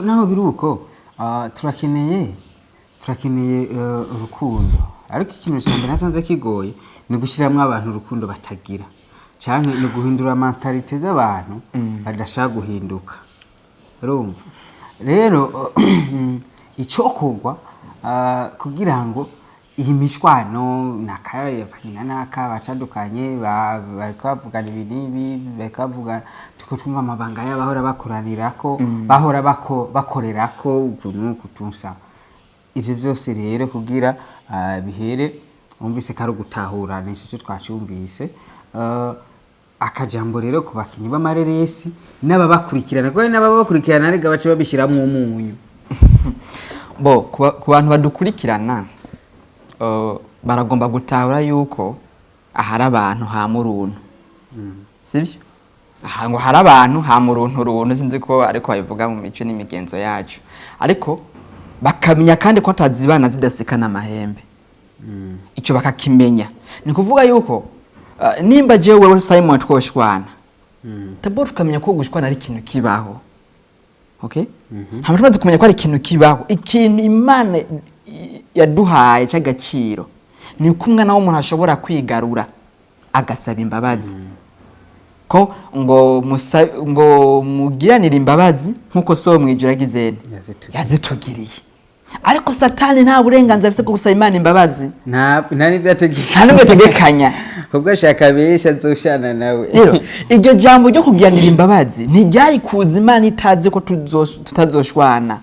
naho biruko turakeneye urukundo ariko ikintu cyambere nasanze kigoye ni gushiramwe abantu urukundo batagira cyane ni guhindura mentalite z'abantu badashaka guhinduka urumva rero icokogwa kugira ngo iyi mishwano nakaye yafanyina naka bacandukanye bakavugana ibinibi bakavuga tuko twumva amabanga y'abahora bakoranirako bahora bakorerako ukuntu kutunsa ivyo byose rero kugira bihere umvise kari gutahura n'icyo twacumvise akajambo rero ku bakinyi b'amareresi n'ababakurikirana ko n'ababakurikirana arega bace babishiramwe umunyu bo ku bantu badukurikirana baragomba gutahura yuko ahari abantu ha muruntu sivyo ngo hari abantu ha muruntu sinzi ko ariko babivuga mu mico n'imigenzo yacu ariko bakamenya kandi ko atazibana zidasikana amahembe icyo bakakimenya ni kuvuga yuko nimba jewe Simon twoshwana tabo tukamenya ko gushwana ari ikintu kibaho okay hamwe tukamenya ko ari ikintu kibaho ikintu Imana yaduhaye cy'agaciro ni kumwana w'umuntu ashobora kwigarura agasaba imbabazi ko ngo mugiranira imbabazi nkuko so mwijura gizene yazitugiriye ariko satani nta burenganzira afite bwo gusaba Imana imbabazi nani byategeka kandi bategekanya ubwo shaka besha zoshana nawe rero iryo jambo ryo kugiranira imbabazi ntiryari kuza Imana itazi ko tutazoshwana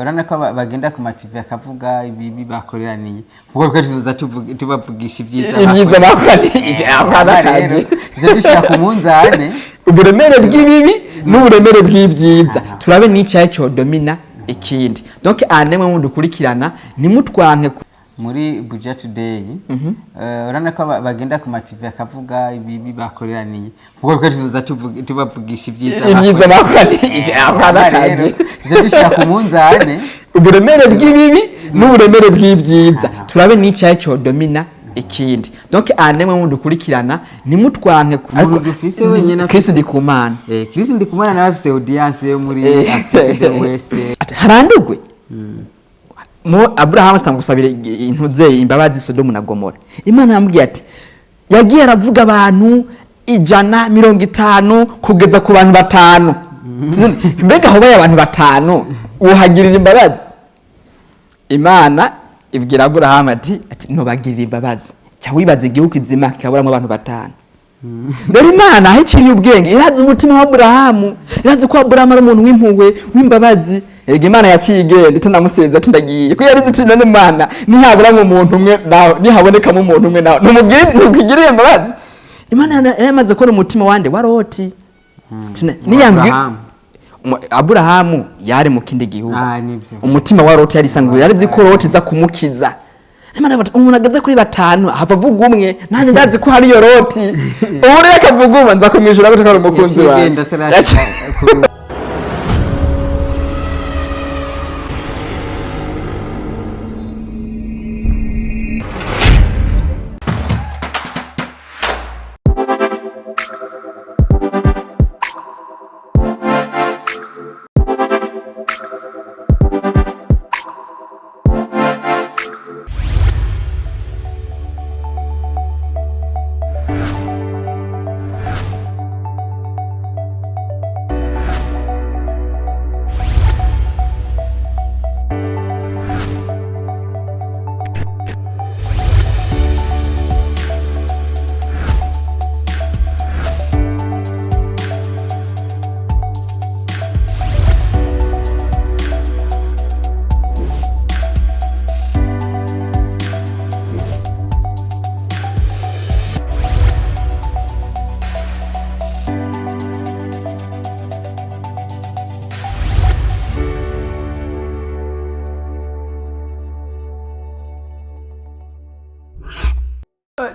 urana ko bagenda ku TV akavuga ibi bakoreraniye kuko ko tuzoza tubavugisha ibyiza bakoraniye rero je dushaka ku munzane uburemere bw'ibibi n'uburemere bw'ibyiza turabe n'icyaye cyo domina ikindi donc anemwe mu dukurikirana nimutwanke muri Buja Today urana ko bagenda ku TV akavuga ibi bakoreraniye kuko ko tuzoza tubavugisha ibyiza bakoraniye rero je dushaka ku munzane uburemere bw'ibibi n'uburemere bw'ibyiza turabe n'icyaye cyo domina ikindi donc anemwe mu dukurikirana nimutwanke ariko dufise wenyene Chris Ndikumana Chris Ndikumana na afise audience yo muri Africa West harandugwe Abraham stangusabira intuze imbabazi Sodomu na Gomora Imana yambwiye ati yagiye aravuga abantu 150 kugeza ku bantu 5 mbega hobaye abantu 5 uhagirira imbabazi Imana ibwira Abraham ati no bagirira imbabazi cya wibaze igihugu izima kikaburamo abantu 5 Dore Imana ahikiriye ubwenge irazi umutima wa Abraham irazi ko Abraham ari umuntu w'impuhwe w'imbabazi erega Imana yakigende itanamuseza ati ndagiye ko yarizi ati none Imana nihabura mu muntu umwe nawe nihaboneka mu muntu umwe nawe numugirire imbabazi Imana yamaze ko umutima wande waroti niyambwe Abraham yari mu kindi gihugu umutima waroti yari sangwe yarizi ko roti za kumukiza Imana bati umuntu agaze kuri 5 hava vuga umwe nanje ndazi ko hari yo roti ubu reka akavuga nza kumwijura gute kari umukunzi wawe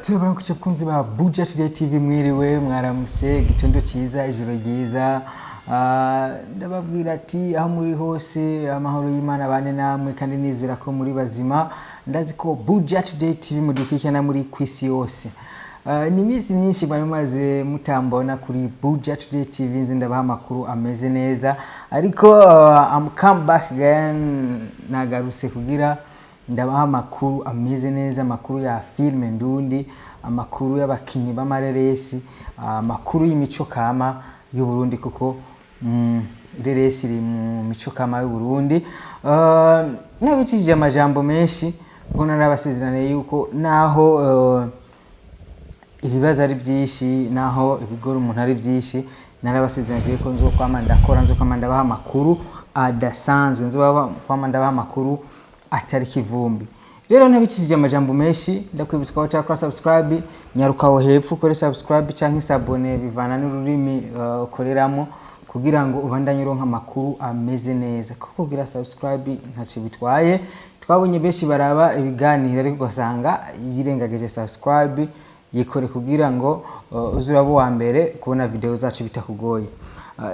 Turabona kuca kunzi ba Buja Today TV mwiriwe mwaramuse gitondo cyiza ijoro ryiza ndababwira ati aho muri hose amahoro y'Imana bane namwe kandi nizera ko muri bazima ndazi ko Buja Today TV mudukikana muri kwisi yose ni iminsi myinshi bari maze mutambona kuri Buja Today TV, nzi ndabaha amakuru ameze neza, ariko I'm come back again, nagarutse kugira ndabaha amakuru ameze neza, amakuru ya filme ndundi, amakuru y'abakinyi b'amareresi, amakuru y'imico kama y'u Burundi, kuko ireresi iri mu mico kama y'u Burundi. Nabicishije amajambo menshi kuko narabasezerane yuko naho ibibazo ari byinshi, naho ibigoro umuntu ari byinshi, narabasezeranye ko nzokwama ndakora, nzokwama ndabaha amakuru adasanzwe, nzokwama ndabaha amakuru atari kivumbi. Rero nabicishije amajambo menshi, ndakwibutsa ko utakora subscribe, nyarukaho hepfo ukore subscribe canke sabone, bivana n'ururimi ukoreramo, kugira ngo ubandanye uronka amakuru ameze neza. Kuko kugira subscribe ntaco bitwaye, twabonye benshi baraba ibiganiro ariko gasanga yirengageje subscribe, yikore kugira ngo uzurabo wa mbere kubona video zacu bitakugoye.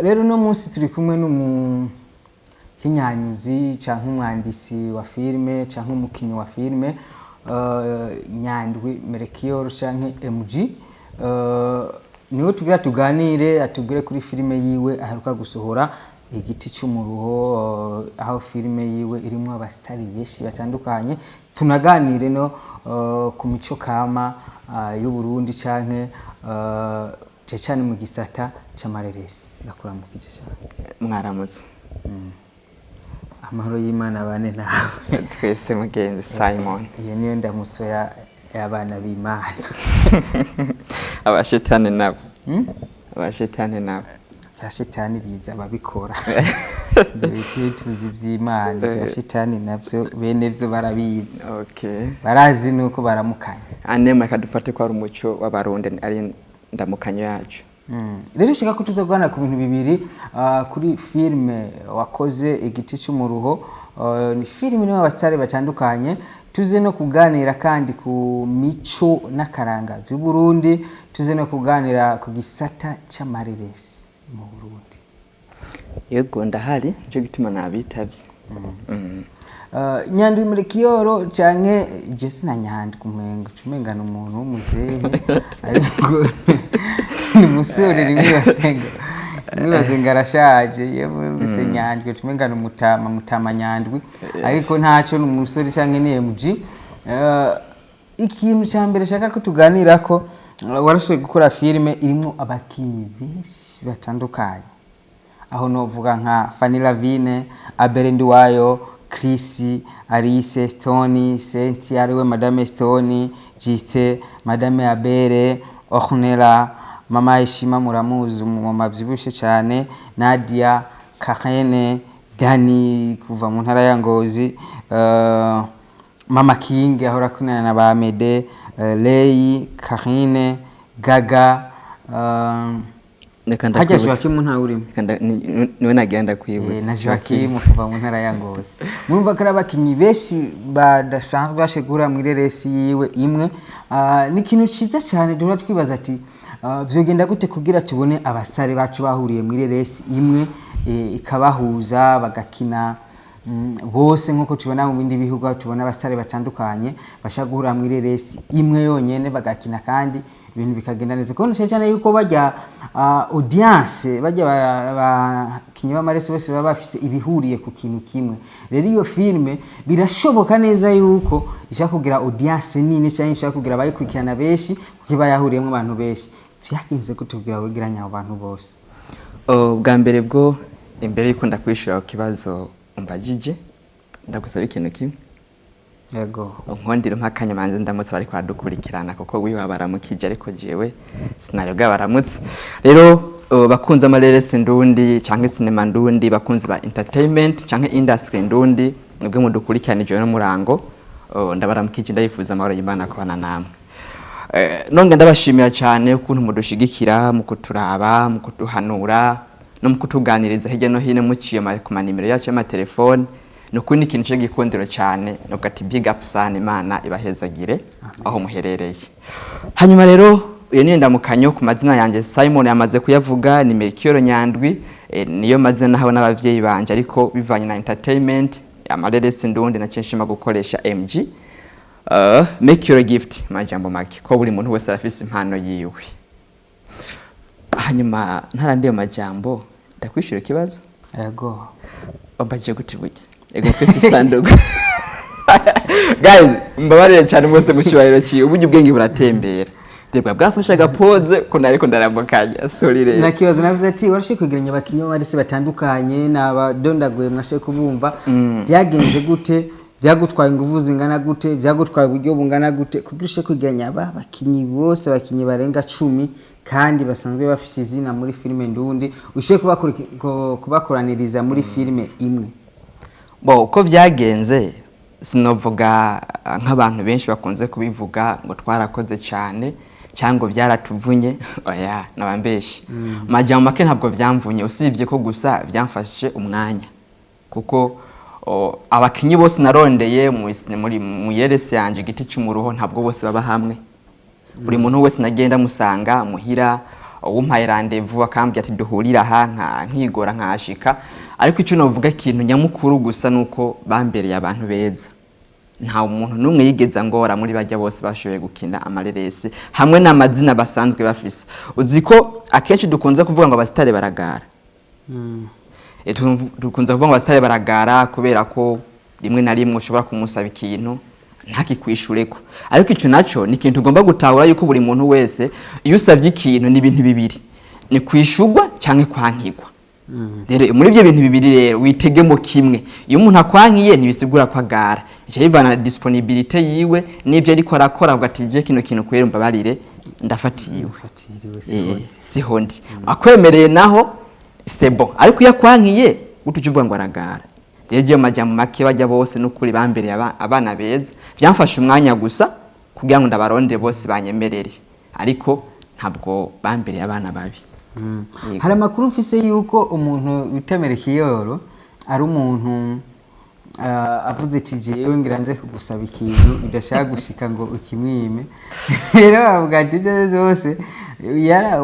Rero no munsi turi kumwe n'umuhinyanyuzi canke umwandisi wa filme canke umukinyi wa filme, Nyandwi Melchior canke MG. Niwe tugira tuganire, atubwire kuri filme yiwe aheruka gusohora Igiti cy'umuruho, aho filme yiwe irimo abastari benshi batandukanye. Tunaganire no ku mico kama y'u Burundi canke cyane mu gisata c'amareresi. Ndakuramukije cyane. Mwaramutse. Amahoro y'Imana bane nawe. Twese mugenzi Simon. Iyo niyo ndamusoya y'abana b'Imana. Abashetani nabo. Abashetani nabo. Shetani biza babikora. Ndabituzi vy'Imana, Shetani navyo bene vyo barabizi. Okay. Barazi nuko baramukanya. Anema kadufate ko ari umuco w'abarundi ari ndamukanyo yacu. Rero shaka kutuza gwana ku bintu bibiri, kuri filme wakoze Igiti cy'umuruho. Ni filme ni abastari batandukanye, tuze no kuganira kandi ku mico n'akaranga by'u Burundi, tuze no kuganira ku gisata c'amareresi mu Burundi. Yego ndahari, cyo gituma nabitavye. Nyandwi Melchior canke Jesse na Nyandwi kumengana umuntu w'umuzehe, ariko ni musore rimwe bazenga arashaje, yewe bise Nyandwi tumengana mutama Nyandwi, ariko ntaco n'umusore canke ni MG. Ikintu cyambere shaka ko tuganira ko warashoboye gukora filme irimo abakinyi benshi batandukanye, aho novuga nka Fanny Lavine, Abel Ndiwayo, Chris, Alice Stone, Cynthia ariwe Madame Stone, Giste, Madame Abere, Ornella, Mama Ishima muramuzi mu mavyibushe cyane, Nadia, Karene, Dani kuva mu ntara ya Ngozi, Mama King ahora kunana na ba Mede, Lei, Karine, Gaga, Haja Joachim nta urimo. Niwe nagenda kwibutsa. Na Joachim kuva mu ntara ya Ngozi. Murumva ko abakinyi benshi badasanzwe bashegura mu ireresi yiwe imwe. Ni kintu ciza cyane dura twibaza ati vyogenda gute kugira tubone abasare bacu bahuriye mu ireresi imwe, ikabahuza bagakina bose nkuko tubona mu bindi bihugu, tubona abasare batandukanye bashagura mu ireresi imwe yonyene bagakina kandi ibintu bikagenda neza. Kuko cyane yuko bajya audience, bajya bakinyi b'amareresi bose baba bafise ibihuriye ku kintu kimwe. Rero iyo filme birashoboka neza yuko ishaka kugira audience nini cyane, ishaka kugira abayikurikirana benshi, kukiba yahuriyemo abantu benshi. Vyakinze kutubwira wigiranya abantu bose. Bwa mbere bwo imbere yuko ndakwishura ku kibazo umbajije, ndagusaba ikintu kimwe. Yego. Nkondira mpakanya manze ndamutse bari kwadukurikirana, kuko wiwa baramukije ariko jewe scenario bwa baramutse. Rero bakunze amareresi ndundi canke cinema ndundi, bakunze ba entertainment canke industry ndundi, nubwo mudukurikiranije no murango, ndabaramukije ndayifuza amahoro y'Imana kubana namwe. Nonge ndabashimira cyane ukuntu mudushigikira, mu kuturaba, mu kuduhanura no mu kutuganiriza hirya no hino muciye ku manimero yacu y'amatelefone. Nukundi ikintu cyo gikondero cyane, nuko ati big up sana, Imana ibahezagire aho muherereye. Hanyuma rero uyu ni ndamukanyo ku mazina yanjye Simon yamaze kuyavuga, ni Melchior Nyandwi, niyo mazina naho n'abavyeyi banje, ariko bivanye na entertainment amareresi ndundi na cyeshima gukoresha MG. make your gift majambo make ko buri muntu wese arafise impano yiwe. Hanyuma ntarandiye majambo ndakwishura ikibazo yego wambaje gute burya ego kwese sanduku. Guys mbabarire cyane mwese mushibahiro cyo uburyo ubwenge buratembera debwa bwafasha gapoze ko nariko ndarambukanya sorry rero nakibazo navuze ati warashe kwegeranya abakinyo barisi batandukanye n'abadondaguye mwashe kubumva byagenze gute byagutwaye ingufu zingana gute byagutwaye uburyo bungana gute kugirishe kwegeranya aba bakinyi bose bakinyi barenga 10 kandi basanzwe bafise izina muri filime ndundi ushe kubakoraniriza muri filime imwe. Bo uko byagenze sinovuga nk'abantu benshi bakunze kubivuga ngo twarakoze cyane cyangwa byaratuvunye oya nabambeshi majambo make ntabwo byamvunye usibye ko gusa byamfashije umwanya kuko abakinyi bose narondeye mu yerese yanje giti cy'umuruho ntabwo bose baba hamwe. Buri muntu wese nagenda musanga muhira umpaye rendezvous akambye ati duhurira aha nkigora nkashika ariko icyo novuga ikintu nyamukuru gusa nuko bambereye abantu beza. Nta umuntu numwe yigeza ngora muri bajya bose bashoboye gukina amarerese hamwe n'amazina basanzwe bafise. Uziko akenshi dukunze kuvuga ngo abasitare baragara. Dukunze kuvuga ngo abasitare baragara kubera ko rimwe na rimwe ushobora kumusaba ikintu ntakikwishureko ariko icyo naco ni ikintu ugomba gutahura yuko buri muntu wese iyo usabye ikintu ni ibintu bibiri ni kwishurwa cyangwa kwankirwa. Rero muri ibyo bintu bibiri rero witegemo kimwe iyo umuntu akwankiye ntibisigura ko agara icyo yivana na disponibility yiwe n'ivyo ariko arakora ugatije kino kintu kwera mbabarire ndafatiwe sihondi akwemereye naho sebo ariko yakwankiye utujuvuga ngo aragara. Rero majambo make bajya bose n'ukuri bambereye abana beza byamfasha umwanya gusa kugira ngo ndabaronde bose banyemerere ariko ntabwo bambereye abana babi. Hari amakuru mfise yuko umuntu bitemere kiyoro ari umuntu avuze ati jewe ngira nze kugusaba ikintu bidashaka gushika ngo ukimwime. Rero avuga ati zose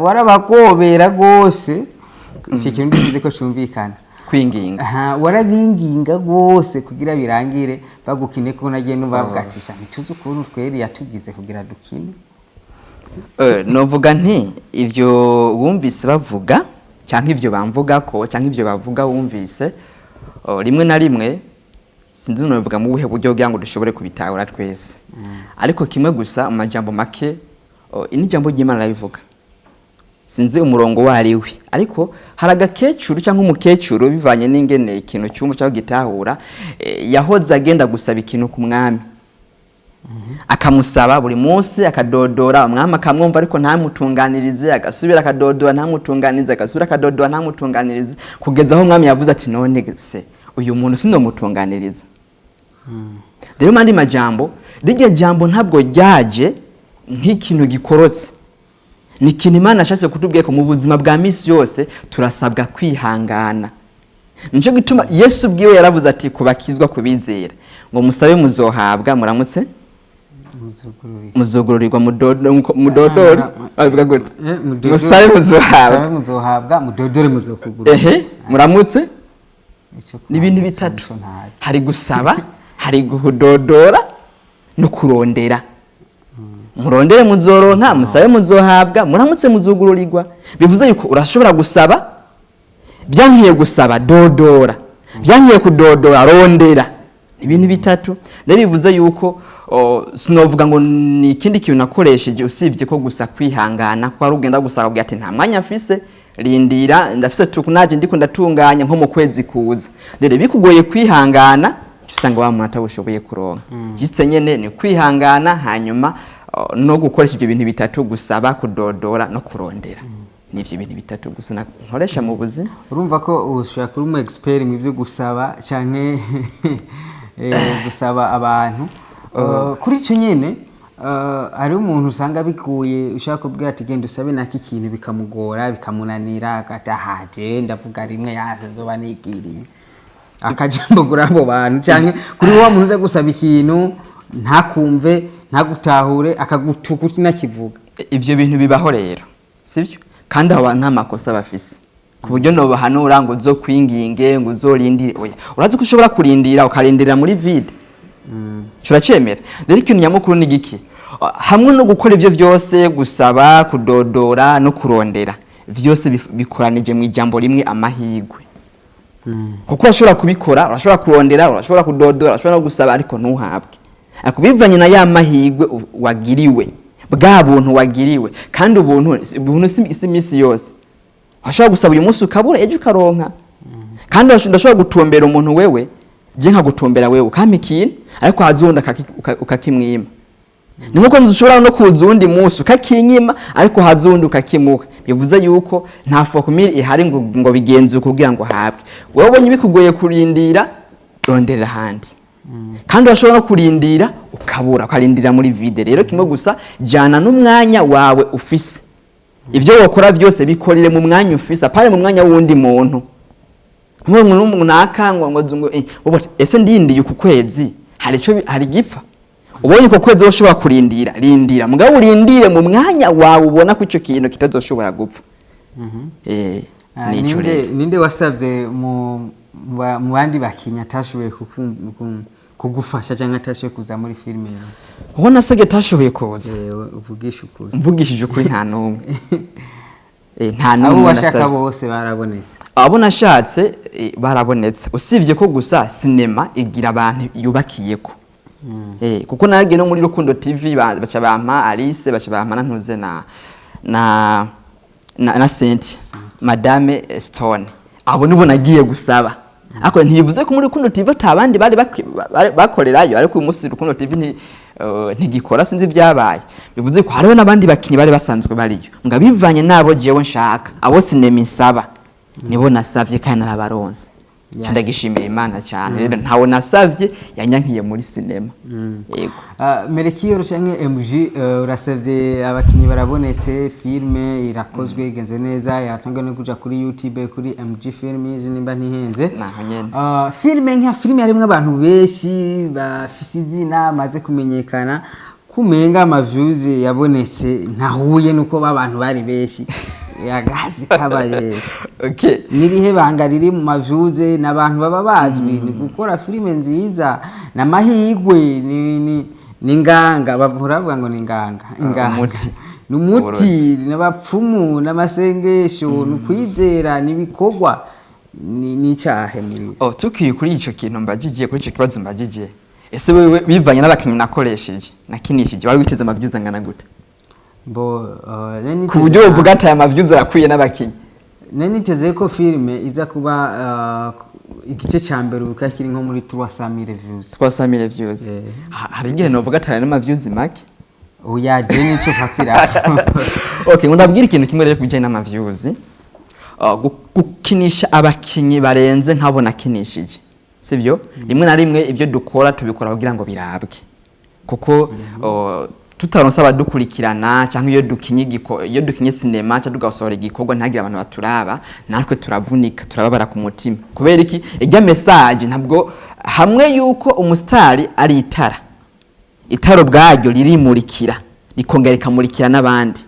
warabakobera gose iki kintu ndize ko cyumvikana kwinginga warabinginga gose kugira birangire bagukine ko nagiye nubavugatisha ntituzi ukuntu tweri yatugize kugira dukine. Novuga nti ivyo wumvise bavuga cyangwa ivyo bamvuga ko cyangwa ivyo bavuga wumvise rimwe na rimwe sinzi novuga mu buhe buryo kugira ngo dushobore kubitahura twese ariko kimwe gusa amajambo make ini jambo ry'Imana rabivuga sinzi umurongo wariwe ariko haragakecuru cyangwa umukecuru bivanye n'ingene ikintu cyumva cyo gitahura yahoze agenda gusaba ikintu ku mwami akamusaba buri munsi akadodora umwami akamwumva ariko ntamutunganirize agasubira akadodora ntamutunganirize agasubira akadodora ntamutunganirize kugeza aho umwami yavuze ati none se uyu muntu sindomutunganiriza. Rero mandi majambo rijya jambo ntabwo ryaje nk'ikintu gikorotse ni ikintu Imana ashatse kutubwiye ko mu buzima bwa misi yose turasabwa kwihangana. Nico gituma Yesu bwiwe yaravuze ati kubakizwa kubizera ngo musabe muzohabwa muramutse muzogururirwa mudodori avuga gute musabe muzohabwa mudodore muzokugura muramutse ni ibintu bitatu hari gusaba hari guhudodora no kurondera. Murondere muzoronka musabe muzohabwa muramutse muzugururirwa bivuze yuko urashobora gusaba byankiye gusaba dodora byankiye kudodora rondera ibintu bitatu. Rero bivuze yuko sinovuga ngo ni ikindi kintu nakoresheje usibye ko gusa kwihangana ko ari ugenda gusaba ubwo ati nta mwanya afise rindira ndafise tukunaje ndiko ndatunganya nko mu kwezi kuza. Rero bikugoye kwihangana usanga wa muntu atabushoboye kuronka giste nyene ni kwihangana hanyuma no gukoresha ibyo bintu bitatu gusaba kudodora no kurondera nivyo bintu bitatu gusa nkoresha mu buzima. Urumva ko ushaka kuri umu expert mu byo gusaba canke gusaba abantu kuri cyo nyene ari umuntu usanga biguye ushaka kubwira ati genda usabe naki kintu bikamugora bikamunanira agatahaje ndavuga rimwe yaza nzoba nigiriye akajambo gurabo bantu canke kuri wa muntu uza gusaba ikintu ntakumve ntagutahure akagutukuti nakivuga. Ivyo bintu bibaho rero sivyo kandi aba nta makosa bafise ku buryo no bahanura ngo uzo kwinginge ngo uzorindire oya urazi ko ushobora kurindira ukarindira muri vide turacemera rero ikintu nyamukuru ni giki hamwe no gukora ivyo vyose gusaba kudodora no kurondera vyose bikoranije mu ijambo rimwe amahigwe kuko urashobora kubikora urashobora kurondera urashobora kudodora urashobora no gusaba ariko ntuhabwe akubivanye na ya mahigwe wagiriwe bwa buntu wagiriwe kandi ubuntu si misi yose urashobora gusaba uyu munsi ukabura ejo ukaronka kandi urashobora gutumbera umuntu wewe je nkagutumbera wewe kampa ikintu ariko hazunda ukakimwima ni nkuko ntushobora no kuza undi munsi ukakinyima ariko hazunda ukakimuha bivuze yuko nta fokumiri ihari ngo bigenze kugira ngo habwe wowe ubonye bikugoye kurindira rondera handi kandi urashobora no kurindira ukabura ukarindira muri vide rero kimwe gusa jana n'umwanya wawe ufise ivyo wokora byose bikorere mu mwanya ufise apare mu mwanya wundi muntu nk'umuntu nakangwa ngo ese ndindiye ku kwezi hari gipfa ubonye ko kwezi ushobora kurindira rindira mugabo urindire mu mwanya wawe ubona ko ico kintu kitazoshobora gupfa ninde wasavye mu bandi bakinya tashoboye kugufasha cyangwa tashoboye kuza muri filime yawe ubona sage tashoboye kuza mvugishije ukuri nta numwe nta numwe washaka bose barabonetse abo nashatse barabonetse usivye ko gusa sinema igira abantu yubakiyeko kuko naragiye no muri Rukundo TV baca bampa Alice baca bampa nantuze na Saint Madame Stone abo nibo nagiye gusaba ako ntibivuze ko muri Rukundo TV atabandi bari bakorerayo ariko uyu munsi Rukundo TV ntigikora sinzi byabaye bivuze ko hariho nabandi bakinyi bari basanzwe bariyo ngabivanye nabo jewe nshaka abo sinema insaba nibo nasavye kandi narabaronse ndagishimira Imana cyane rero ntawo nasavye yanyankiye muri sinema yego Merekiyo canke MG urasavye abakinyi barabonetse filme irakozwe igenze neza yaratanga no kuja kuri YouTube kuri MG Films nimba ntihenze naho nyene filme nka filme yarimwe abantu beshi bafise izina maze kumenyekana kumenga ama views yabonetse ntahuye nuko babantu bari beshi yagazi kabaye okay nibihe banga riri mu mavyuze nabantu baba bazwi ni gukora filime nziza na mahigwe ni nganga bavura ngo ni nganga numuti n'abapfumu n'amasengesho n'ukwizera nibikogwa ni cyahe muri tukiri kuri ico kintu mbajije kuri ico kibazo mbajije ese wewe bivanye n'abakinyi nakoresheje nakinishije wari witeze amavyuze angana gute ku buryo uvuga ati aya mavyuze arakwiye n'abakinyi niteze ko filime iza kuba igice ca mbere ukakiri nko muri 300,000 views 300,000 views hari igihe novuga ati aya mavyuze make oya je nico fatira okay ndabwira ikintu kimwe rero kubijanye n'amavyuze gukinisha abakinyi barenze nkabona kinishije sivyo rimwe na rimwe ivyo dukora tubikora kugira ngo birabwe kuko tutaronsa abadukurikirana cyangwa iyo dukinye sinema cyangwa tugasohora igikorwa ntagira abantu baturaba natwe turavunika turababara ku mutima kubera iki ijya message ntabwo hamwe yuko umusitari ari itaro bwaryo ririmurikira rikongera rikamurikira n'abandi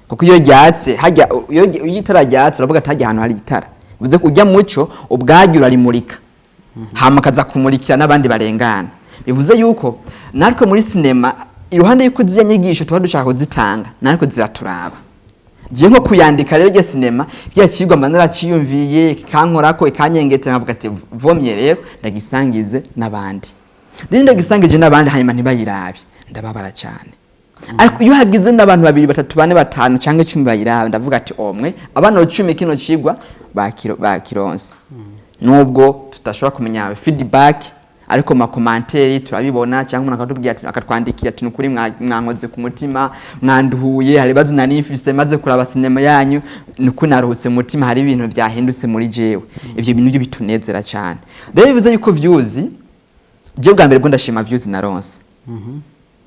kuko iyo ryatse hajya iyo itara ryatse uravuga ati hajya ahantu hari itara bivuze ko ujya muco ubwaryo urarimurika hama kaza kumurikira n'abandi barengana bivuze yuko natwe muri sinema iruhande yuko ziya nyigisho tuba dushaka kuzitanga nariko ziraturaba je nko kuyandika rero je sinema ya kigwa manara ciyumviye kankorako ikanyengetse nkavuga ati vomye rero ndagisangize nabandi ndagisangije nabandi hanyuma ntibayirabe ndababara cyane ariko iyo hagize n'abantu 2 3 4 5 canke 10 bayirabe ndavuga ati omwe abana 10 kino kigwa bakironse nubwo tutashobora kumenya feedback ariko ma commentaire turabibona cyangwa umuntu akatubwira ati akatwandikira ati nukuri mwankoze ku mutima mwanduhuye hari bazo nanifise maze kuraba sinema yanyu nuko naruhutse mutima hari ibintu byahindutse muri jewe ivyo bintu byo bitunezera cyane rero bivuze yuko views je bwa mbere ndashima views naronse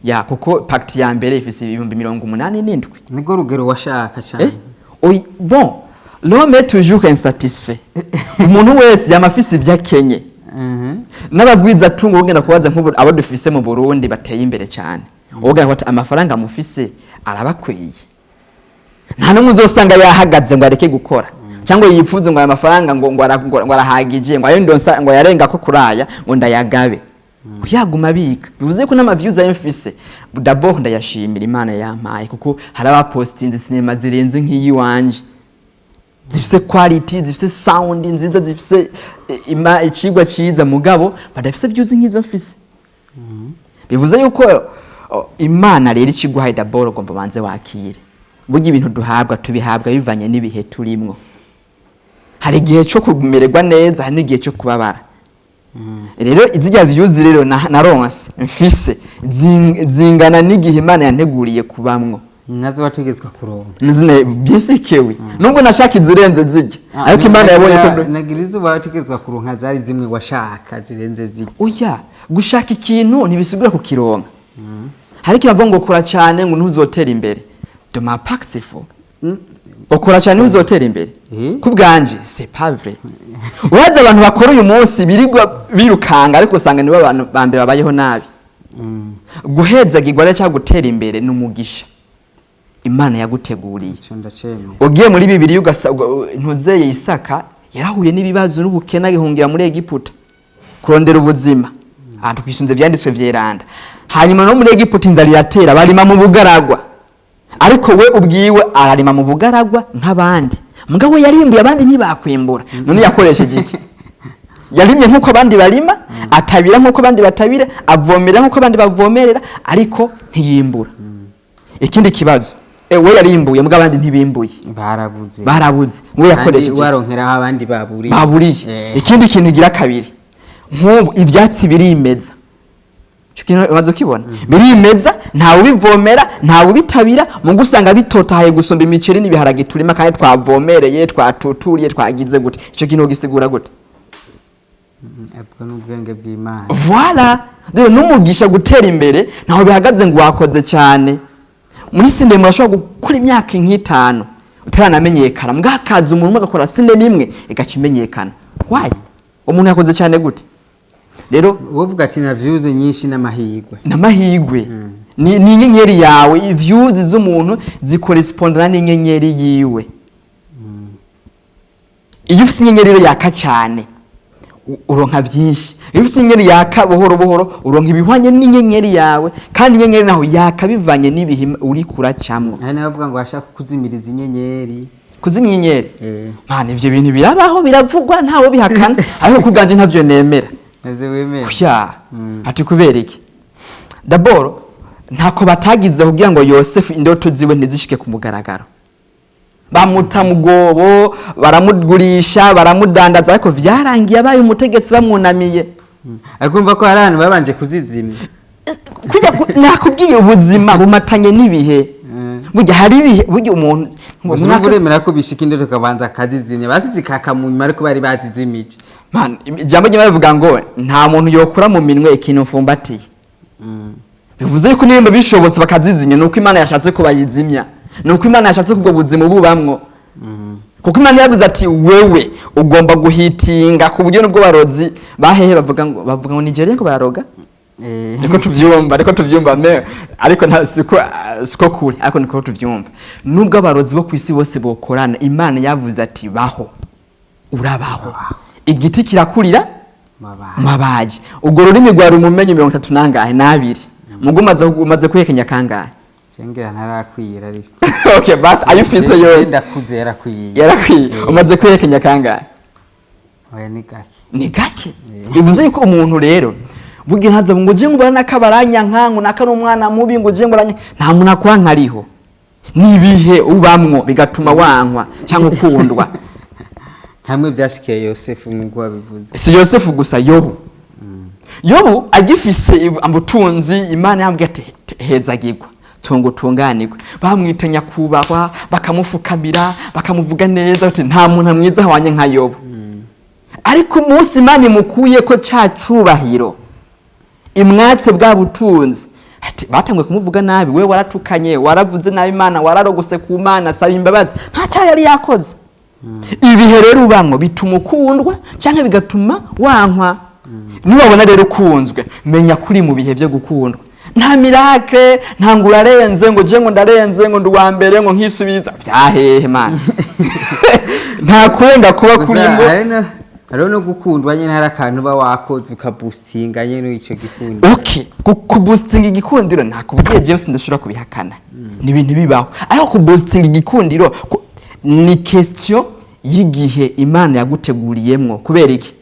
ya kuko pact ya mbere ifise 187 nigo rugero washaka cyane bon l'homme est toujours insatisfait umuntu wese yamafise ibyakenye n'abagwiza tungo ugenda kubaza nk'ubu abo dufise mu Burundi bateye imbere cyane ugenda kwata amafaranga mufise arabakwiye nta numwe uzosanga yahagaze ngo areke gukora cyangwa yipfuze ngo aya mafaranga ngo arahagije ngo ayo ndonsa ngo yarenga ko kuraya ngo ndayagabe yaguma abika bivuze ko n'amaviews ayo mfise d'abord ndayashimira Imana yampaye kuko hari abapostinze sinema zirenze nk'iyi wanje zifise quality zifise sound nziza zifise ikigwa ciza mugabo badafise views nk'izo mfise bivuze yuko Imana rero ikiguhaye d'abord ugomba banze wakire burya ibintu duhabwa tubihabwa bivanye n'ibihe turimwo hari igihe cyo kumererwa neza hari n'igihe cyo kubabara rero izijya views rero na ronse mfise zingana n'igihe Imana yanteguriye kubamwo nazo wategetswe kuronka nizine byisikewe nubwo nashaka izirenze zijya ariko Imana yabonye ko nagirizo wategetswe kuronka zari zimwe washaka zirenze zijya oya gushaka ikintu ntibisigura kukironka hari kiravuga ngo kora cyane ngo ntuzotera imbere doma paxifo ukora cyane ntuzotera imbere kubganje c'est pas vrai uraza abantu bakora uyu munsi birigwa birukanga ariko usanga nibo abantu bambere babayeho nabi guheza gigwara cyo gutera imbere n'umugisha Imana yaguteguriye ugiye muri Bibiliya ntuzeye Isaka yarahuye n'ibibazo n'ubukena gihungira muri Egiputa kurondera ubuzima ahantu kwisunze byanditswe vyeranda hanyuma no muri Egiputa inzara iratera barima mu bugaragwa ariko we ubwiwe ararima mu bugaragwa nk'abandi mugabo yarimbuye abandi ntibakwimbura none yakoresheje iki yarimye nkuko abandi barima atabira nkuko abandi batabira avomera nkuko abandi bavomerera ariko ntiyimbura ikindi kibazo we yarimbuye mugabo abandi ntibimbuye barabuze we yakoresheje waronkera abandi baburiye ikindi kintu gira kabiri nk'ubu ivyatsi birimeza Chukino wazo kibona birimeza ntawe ubivomera ntawe ubitabira mu gusanga bitotahaye gusomba imiceri n'ibiharage turima kandi twavomereye twatuturiye twagize gute ico kintu gisigura gute abwo n'ubwenge bw'Imana voilà rero numugisha gutera imbere ntaho bihagaze ngo wakoze cyane muri sinde murashobora gukora imyaka nk'itanu utaranamenyekana mbwakaza umuntu agakora sinde nimwe igacimenyekana why umuntu yakoze cyane gute rero wovuga ati na views nyinshi n'amahigwe ni inyenyeri yawe views z'umuntu zikorespondana n'inyenyeri yiwe iyo ufite inyenyeri yaka cyane uronka byinshi iyo ufite inyenyeri yaka buhoro buhoro uronka ibihwanye n'inyenyeri yawe kandi inyenyeri naho yaka bivanye n'ibihe uri kuracamwo ari navuga ngo ashaka kuzimiriza inyenyeri kuzimyenyeri mpana ivyo bintu birabaho biravugwa ntawo bihakana ariko kubganje ntavyo nemera Neze wemera. Kuya. Ati kuberiki. D'abord ntako batagize kugira ngo Yosefu indoto ziwe ntizishike ku mugaragaro. Bamuta mugobo, baramugurisha, baramudandaza ariko vyarangiye abaye umutegetsi bamwunamiye. Akumva ko harana babanje kuzizimya. Kujya nakubwiye ubuzima bumatanye nibihe. Burya hari ibihe burya umuntu uremera ko bishika indoto kabanza kazizimya basizi kakamunyuma ariko bari bazizimije. Man, jambo jye bavuga ngo nta muntu yokura mu minwe ikintu mfumbatiye. Bivuze ko nimba bishobotse bakazizinya nuko Imana yashatse ko bayizimya. Nuko Imana yashatse kubwo buzima bubamwo. Kuko Imana yavuze ati wewe ugomba guhitinga ku buryo nubwo barozi bahehe bavuga ngo Nigeria ko baroga. Niko tuvyumva me ariko nta siko kuri ariko niko tuvyumva. Nubwo abarozi bo kwisi bose bokorana Imana yavuze ati baho. Urabaho. Igiti kirakurira mabaje ubwo rurimi rwari umumenye 30 nangahe nabiri mugumaze kwekenya kangahe cengera ntarakwira ariko okay bas ayufise yose ndakuze yarakwiye umaze kwekenya kangahe oya ni gake bivuze yuko umuntu rero buge ntaza ngo je ngubara nakabaranya nkangu naka n'umwana mubi ngo je nguranye nta muntu akwanka ariho nibihe ubamwo bigatuma wankwa cyangwa ukundwa hamwe byashikiye Yosefu ngo wabivuze si Yosefu gusa Yobu Yobu agifise ambutunzi Imana yambwiye ati hezagirwa tunganirwe bamwitanya kubahwa bakamufukamira bakamuvuga neza ati nta muntu amwiza hawanye nka Yobu ariko umunsi Imana imukuye ko cacubahiro imwatse bwa butunzi ati batangwe kumuvuga nabi we waratukanye waravuze nabi Imana wararogose ku Mana saba imbabazi nta cyaha yari yakoze ibihe rero ubamwo bituma ukundwa cyangwa bigatuma wankwa niwabona rero ukunzwe menya kuri mu bihe byo gukundwa nta miracle nta ngurarenze ngo je ngo ndarenze ngo nduwa mbere ngo nkisubiza vyahehe Mana nta kurenga kuba kurimo hariho no gukundwa nyine hari akantu uba wakoze ukaboostinga nyine icyo gikundiro. Okay, kuboostinga igikundiro nakubwiye James ndashobora kubihakana. Ni ibintu bibaho. Ariko kuboostinga igikundiro ni question y'igihe Imana yaguteguriyemwo. Kubera iki?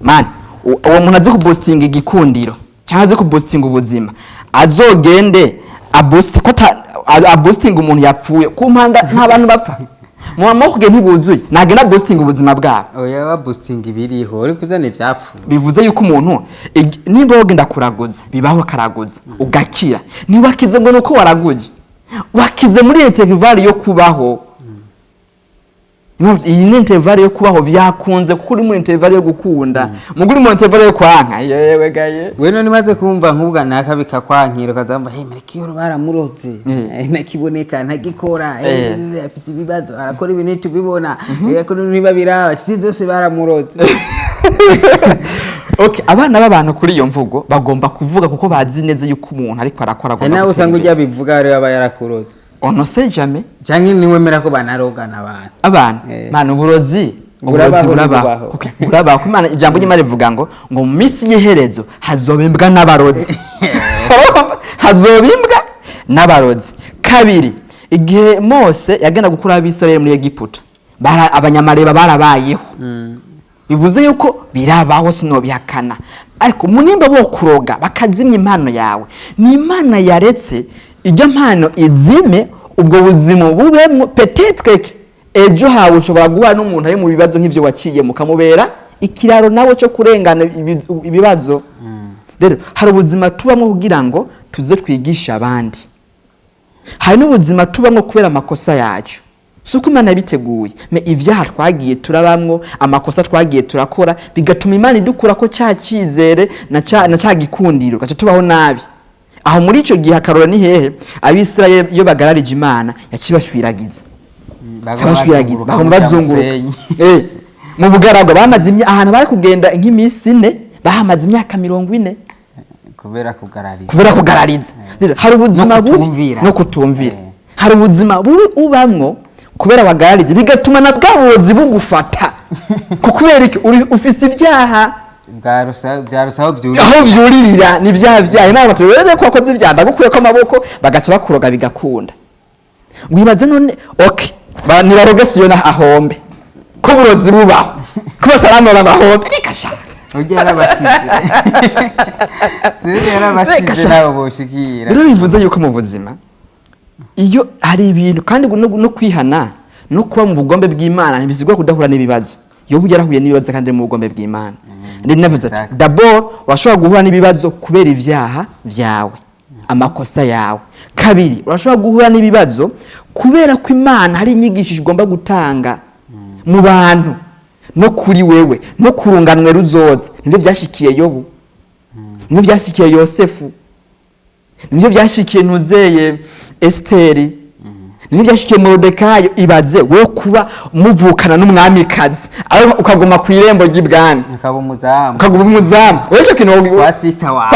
Man, uwo muntu azi kuboostinga igikundiro cyangwa azi kuboostinga ubuzima azogende aboostinga umuntu yapfuye ku mpanda nta bantu bapfa. Muhamoke ntibuzuye nagena boosting ubuzima bwabo. Oya wa boosting ibiriho uri kuzana ibyapfu. Bivuze yuko umuntu nimba wogenda kuraguza bibaho karaguza ugakira. Ni wakize ngo nuko waraguje. Wakize muri interval yo kubaho. Iyi ni interval yo kubaho byakunze kuko uri muri interval yo gukunda. Muguri mu interval yo kwanka yewe gaye. Weno nimaze kumva nkubwa naka bikakwankira kazamba hey Melchior baramuroze. Nakiboneka ntagikora. Afise ibibazo arakora ibintu tubibona. Yakora niba biraba cyizose baramuroze. Okay, abana b'abantu kuri iyo mvugo bagomba kuvuga kuko bazi neza yuko umuntu ariko arakora agomba. Nawe usanga ujya bivuga ari aba yarakuroze. Ono se jamais. Canke niwemera ko banarogana abantu. Abantu mana uburozi burabaho. Okay, burabaho ko Imana ijambo ry'Imana rivuga ngo mu minsi y'iherezo hazobimbwa n'abarozi. Hazobimbwa n'abarozi. Kabiri, igihe Mose yagenda gukura ab'Israeli muri Egiputa abanyamareba barabayeho. Bivuze yuko birabaho sinobihakana. Ariko munimba bo kuroga bakazimya impano yawe. Ni Imana yaretse ijya mpano izime ubwo buzima bubemwo peut-être ejo hawe ushobora guha n'umuntu ari mu bibazo nk'ivyo waciye mukamubera ikiraro nawe cyo kurengana ibibazo. Rero hari ubuzima tubamwo kugira ngo tuze twigisha abandi. Hari n'ubuzima tubamwo kubera amakosa yacu. Suko Imana biteguye me ivyaha twagiye turabamwo amakosa twagiye turakora bigatuma Imana idukura ko cyakizere na cya gikundiro gace tubaho nabi. Aho muri ico gihe akarora ni hehe ab'Israeli yo bagararije Imana yakibashwiragiza. Bakabashwiragiza bazunguruka. Mu bugaragwa bamaze ahantu bari kugenda nk'imisi 4 bahamaze imyaka 40 kubera kugarariza. Hari ubuzima bubi no kutumvira. Hari ubuzima bubi ubamwo kubera wagararije bigatuma na bwabuzi bugufata. Kukubera iki ufise ibyaha byarusaho byuririra ni byaha Imana turere ko akoze ibyanda gukuye ko amaboko bagaca bakuroga bigakunda. Wibaze none okay bani barogesiyo na ahombe ko burozi bubaho ko bataranora amahombe ikasha ugera basize sibera basize nawo boshikira. Biro bivuze yuko mu buzima iyo hari ibintu kandi no kwihana no kuba mu bugombe bw'Imana ntibizigwa kudahura n'ibibazo. Yo bugerahuye n'ibibazo kandi mu bugombe bw'Imana. Navuze ati d'abord urashobora guhura n'ibibazo kubera ivyaha vyawe amakosa yawe. Kabiri urashobora guhura n'ibibazo kubera ko Imana hari inyigisho igomba gutanga mu bantu no kuri wewe no kurunganwe ruzoza. Nivyo byashikiye Yobu, nivyo byashikiye Yosefu, nivyo byashikiye Ntuzeye Esteri, nivyo byashikiye Morodekayo. Ibaze wo kuba muvukana n'umwamikazi aho ukagoma ku irembo ry'ibwami ukagoma umuzamu weje kintu wa sister wa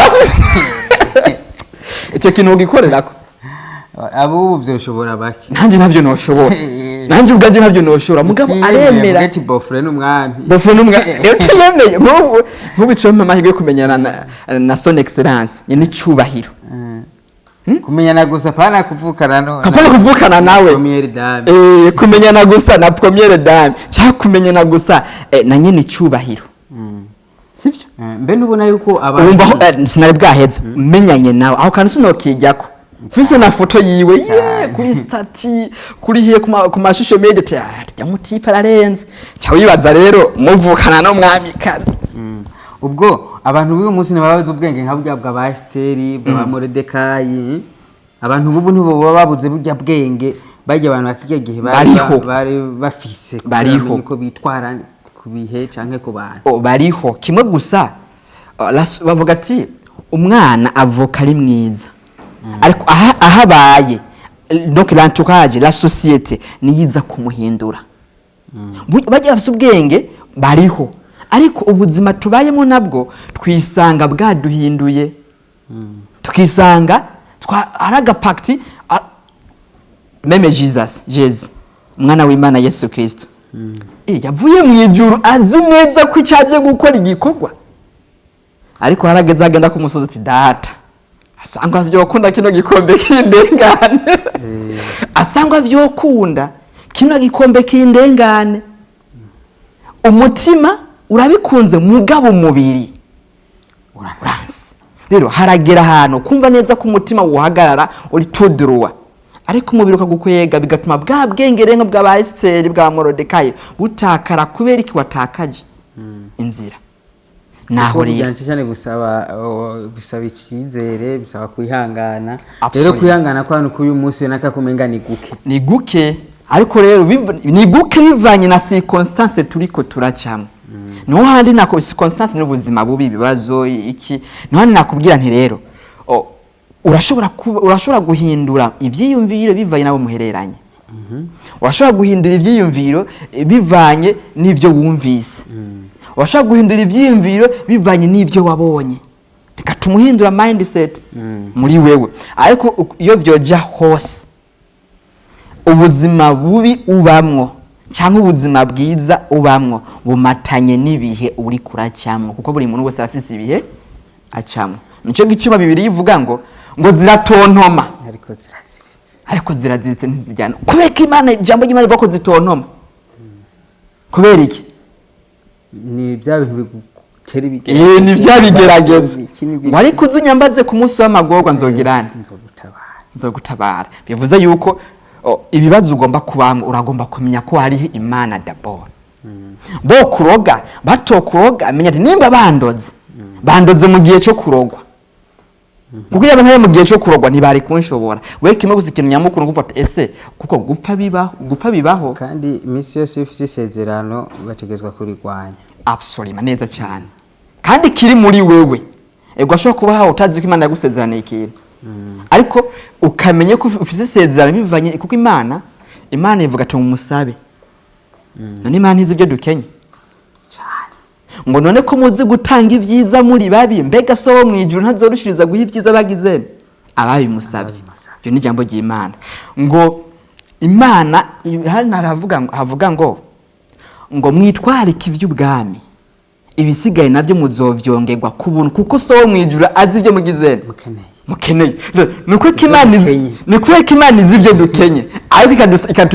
icyo kintu ugikorerako abo byoshobora baki nanjye navyo noshobora nanjye ubwaje navyo noshobora mugabo aremera ati bofre n'umwami yemeye nk'ubu icompa amahirwe yo kumenyana na son excellence ni cyubahiro. Kumenyana gusa pana kuvukana nawe première dame kumenyana gusa na première dame cyangwa kumenyana gusa na nyine cyubahiro. Sivyo mbe nubona yuko abantu sinari bwaheze menyanye nawe aho kandi sinokijyako fise na foto yiwe kuri stati kuri hiye ku mashusho media ya mutipa ararenze cyo wibaza rero muvukana no mwamikazi. Ubwo abantu b'uyu munsi nababaza ubwenge nka burya bwa Esteri bwa Morodekayi abantu bubu ntibo babuze burya bwenge bajya abantu bakijya gihe bari bafise bariho ko bitwara ku bihe canke ku bantu bariho kimwe gusa bavuga ati umwana avoka ari mwiza ariko ahabaye donc l'entourage la société niyiza kumuhindura. Bajya bafise ubwenge bariho ariko ubuzima tubayemo nabwo twisanga bwaduhinduye. Tukisanga araga pacti meme Jesus umwana w'Imana Yesu Kristo yavuye mu ijuru azi neza ko icyaje gukora igikorwa, ariko harageze agenda ku musozi ati data asanga vyokunda kino gikombe kindengane asanga vyokunda kino gikombe kindengane. Umutima urabikunze mugabo umubiri uranse. Rero haragera ahantu kumva neza ko umutima wuhagarara uri tudruwa, ariko umubiri ukagukwega bigatuma bwa bwengerenga bwa Esteri bwa Morodekayi butakara kubera iki watakaje inzira. Naho rero cyane bisaba icyizere, bisaba kwihangana. Rero kwihangana kwa uyu munsi nakakumenga ni guke, ariko rero ni guke bivanye na circonstance turiko turacamo. No handi nako circonstance n'ubuzima bubi bibazo iki, no handi nakubwira nti rero urashobora guhindura ivyiyumviro bivanye nabo muhereranye. Urashobora guhindura ivyiyumviro bivanye n'ivyo wumvise. Urashobora guhindura ivyiyumviro bivanye n'ivyo wabonye, bigatuma uhindura mindset muri wewe. Ariko iyo vyoja hose ubuzima bubi ubamwo cyangwa ubuzima bwiza ubamwo bumatanye n'ibihe uri kuracamwo, kuko buri muntu wese arafise ibihe acamwo. Nico gicuba Bibiliya ivuga ngo ziratontoma ariko ziraziritse ntizijyana. Kubera ko Imana ijambo ry'Imana rivuga ko zitontoma, kubera iki? Ni bya bintu bigutera ni bya bigeragezo. Wari kuzunyambaze ku munsi w'amagorwa nzogirana nzogutabara. Bivuze yuko ibibazo ugomba kubamwe uragomba kumenya ko hari Imana d'abord. Bo kuroga batokuroga amenya ati nimba bandoze mu gihe cyo kurogwa, kuko yaba ntaye mu gihe cyo kurogwa ntibari kunshobora. We kimwe gusa ikintu nyamukuru gufata ese kuko gupfa bibaho kandi iminsi yose ifite isezerano bategezwa kurigwanya. Absolument neza cyane, kandi kiri muri wewe. Ego ashobora kuba hawo utazi ko Imana yagusezeraniye ikintu, ariko ukamenye ko ufite isezerano bivanye, kuko Imana ivuga ati umusabe none Imana izi byo dukenye cyane, ngo none ko muzi gutanga ivyiza muri babi, mbega so mu ijuru ntazorushiriza guha ivyiza bagize ababi musabye. Byo ni jambo ry'Imana. Ngo Imana havuga ngo mwitwarike ivy'ubwami, ibisigaye nabyo muzovyongerwa ku buntu, kuko so mu ijuru azi ibyo mugize mukeneye. Nuko Imana izi ibyo dukenye, ariko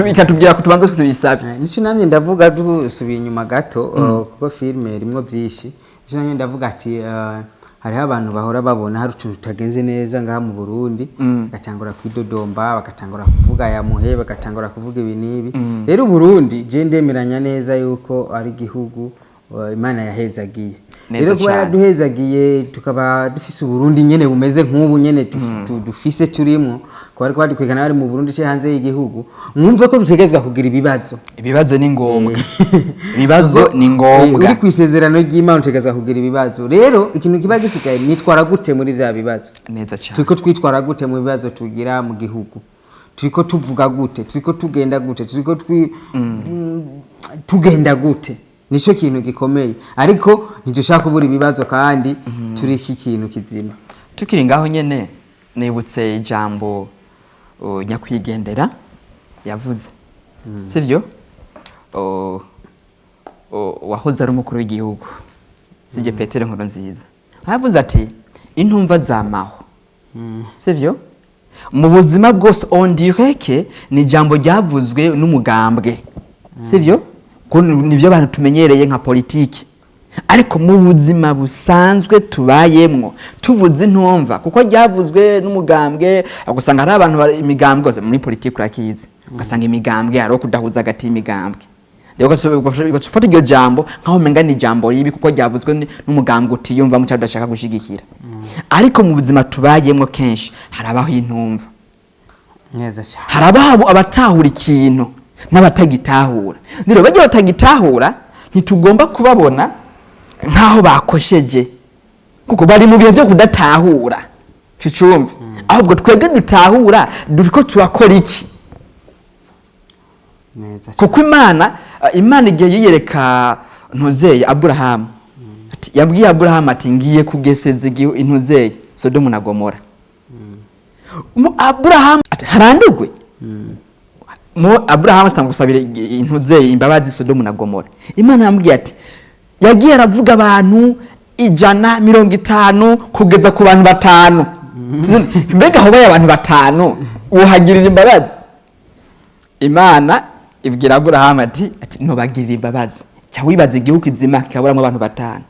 ikatubwira ko tubanza tubisabe. Nico namye ndavuga dusubiye inyuma gato, kuko filme rimwe byinshi. Nico namye ndavuga ati hariho abantu bahora babona hari utuntu tutagenze neza ngaha mu Burundi, bagatangura kwidodomba, bagatangura kuvuga ya muhe, bagatangura kuvuga ibi nibi. Rero Burundi je ndemeranya neza yuko ari gihugu Imana yahezagiye. Rero kuba yaduhezagiye tukaba dufise Burundi nyene bumeze nk'ubu nyene dufise turimo, ko ariko badukwegana bari mu Burundi cye hanze y'igihugu, mwumve ko dutegezwa kugira ibibazo ni ngombwa. Ibibazo ni ngombwa, uri kwisezerano ry'Imana utegezwa kugira ibibazo. Rero ikintu kiba gisigaye nitwara gute muri vya bibazo. Neza cyane, turiko twitwara gute mu bibazo tugira mu gihugu, turiko tuvuga gute, turiko tugenda gute, turiko tugenda gute. Nico kintu gikomeye, ariko ntidushaka kubura ibibazo kandi turi iki kintu kizima. Tukiri ngaho nyene nibutse ijambo nyakwigendera yavuze, sivyo? Wahoze ari umukuru w'igihugu, sivyo? Petero Nkurunziza yavuze ati intumva zamaho, sivyo? Mu buzima bwose on dirait que ni ijambo ryavuzwe n'umugambwe, sivyo? Ko nivyo abantu tumenyereye nka politiki, ariko mu buzima busanzwe tubayemwo tuvuze intumva, kuko ryavuzwe n'umugambwe. Agusanga ari abantu imigambwe gose muri politiki urakizi, ugasanga imigambwe ari kudahuza gati imigambwe. Rero gufata iryo jambo nkaho menga ni jambo ribi, kuko ryavuzwe n'umugambwe utiyumva mu cyadashaka gushigikira. Ariko mu buzima tubayemwo kenshi harabaho intumva neza cyane, harabaho abatahura ikintu n'abatagitahura. Ndiro bagiye batagitahura ntitugomba kubabona nkaho bakosheje, kuko bari mu bihe byo kudatahura. Cucumva ahubwo twebwe dutahura duriko turakora iki. Kuko Imana igihe yiyereka ntuzeye Abraham, ati yabwiye Abraham ati ngiye kugeseza intuzeye Sodomu na Gomora. Abraham ati harandurwe Aburahamu atanga gusabira intuze imbabazi Sodomu na Gomora. Imana yambwiye ati yagiye aravuga abantu 150 kugeza ku bantu 5. Mbega aho baye abantu 5 uhagirira imbabazi. Imana ibwira Aburahamu ati ntobagirira imbabazi. Cya wibaza igihugu kizima kikaburamo abantu 5.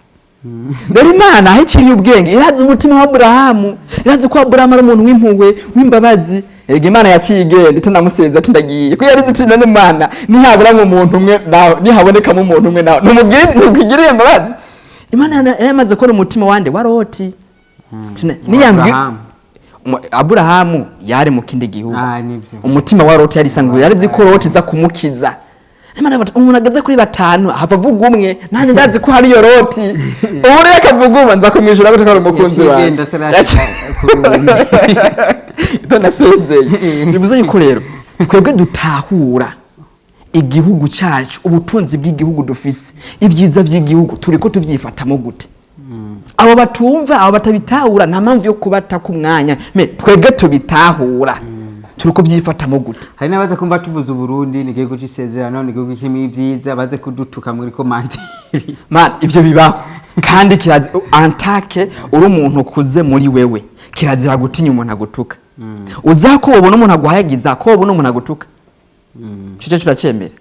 Dore Imana ahikiriye ubwenge irazi umutima wa Aburahamu, irazi ko Aburahamu ari umuntu w'impuhwe w'imbabazi. Ege Imana yaciye ito namusenza ati ndagiye ko yarize ati none Imana nihabura mu muntu umwe nawe nihaboneka mu muntu umwe nawe numugirire imbabazi. Imana yamaze ko umutima wande wa Loti. Niyambwi Aburahamu yari mu kindi gihugu. Umutima wa Loti yari sanzwe yarizi ko Loti za kumukiza. Imana bati umuntu agaze kuri 5 hava vuga umwe nanjye ndazi ko hari yo Loti. Ubu rero akavuga ubu nza kumwishyura gute ko umukunzi wawe. Nasezeye bivuze yuko rero twebwe dutahura igihugu cyacu ubutunzi bw'igihugu dufise ibyiza by'igihugu turiko tuvyifatamo gute. Abo batumva abo batabitahura nta mpamvu yo kubata ku mwanya twebwe tubitahura turiko vyifatamo gute. Hari nabaza kumva tuvuze Burundi ni gihugu cisezerano ni gihugu kirimo ibyiza baze kudutuka muri komantiri. Man ivyo bibaho kandi kirazi antake uri umuntu kuze muri wewe kirazira gutinya umuntu agutuka. Uzako ubona umuntu aguhayagiza ko ubona umuntu agutuka. Cyo turacemera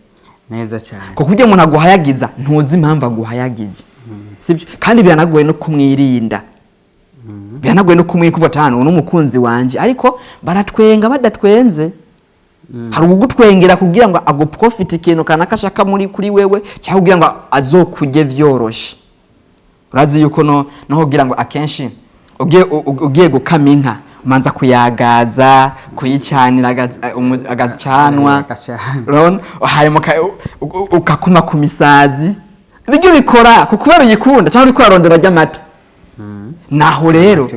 neza cyane. Ko kujye umuntu aguhayagiza ntuzi impamvu aguhayagije. Sibyo kandi biranagoye no kumwirinda. Biranagoye no kumwikuva tano n'umukunzi wanje ariko baratwenga badatwenze. Hari ugutwengera kugira ngo agoprofite ikintu kanaka shaka muri kuri wewe cyangwa kugira ngo azokujye vyoroshe. Urazi yuko no kugira ngo akenshi ugiye gukama inka manza kuyagaza kuyicanira agacanwa ron hayemo ukakuma ku misazi bijyo bikora kukubera uyikunda cyangwa uriko arondera ry'amata. Naho rero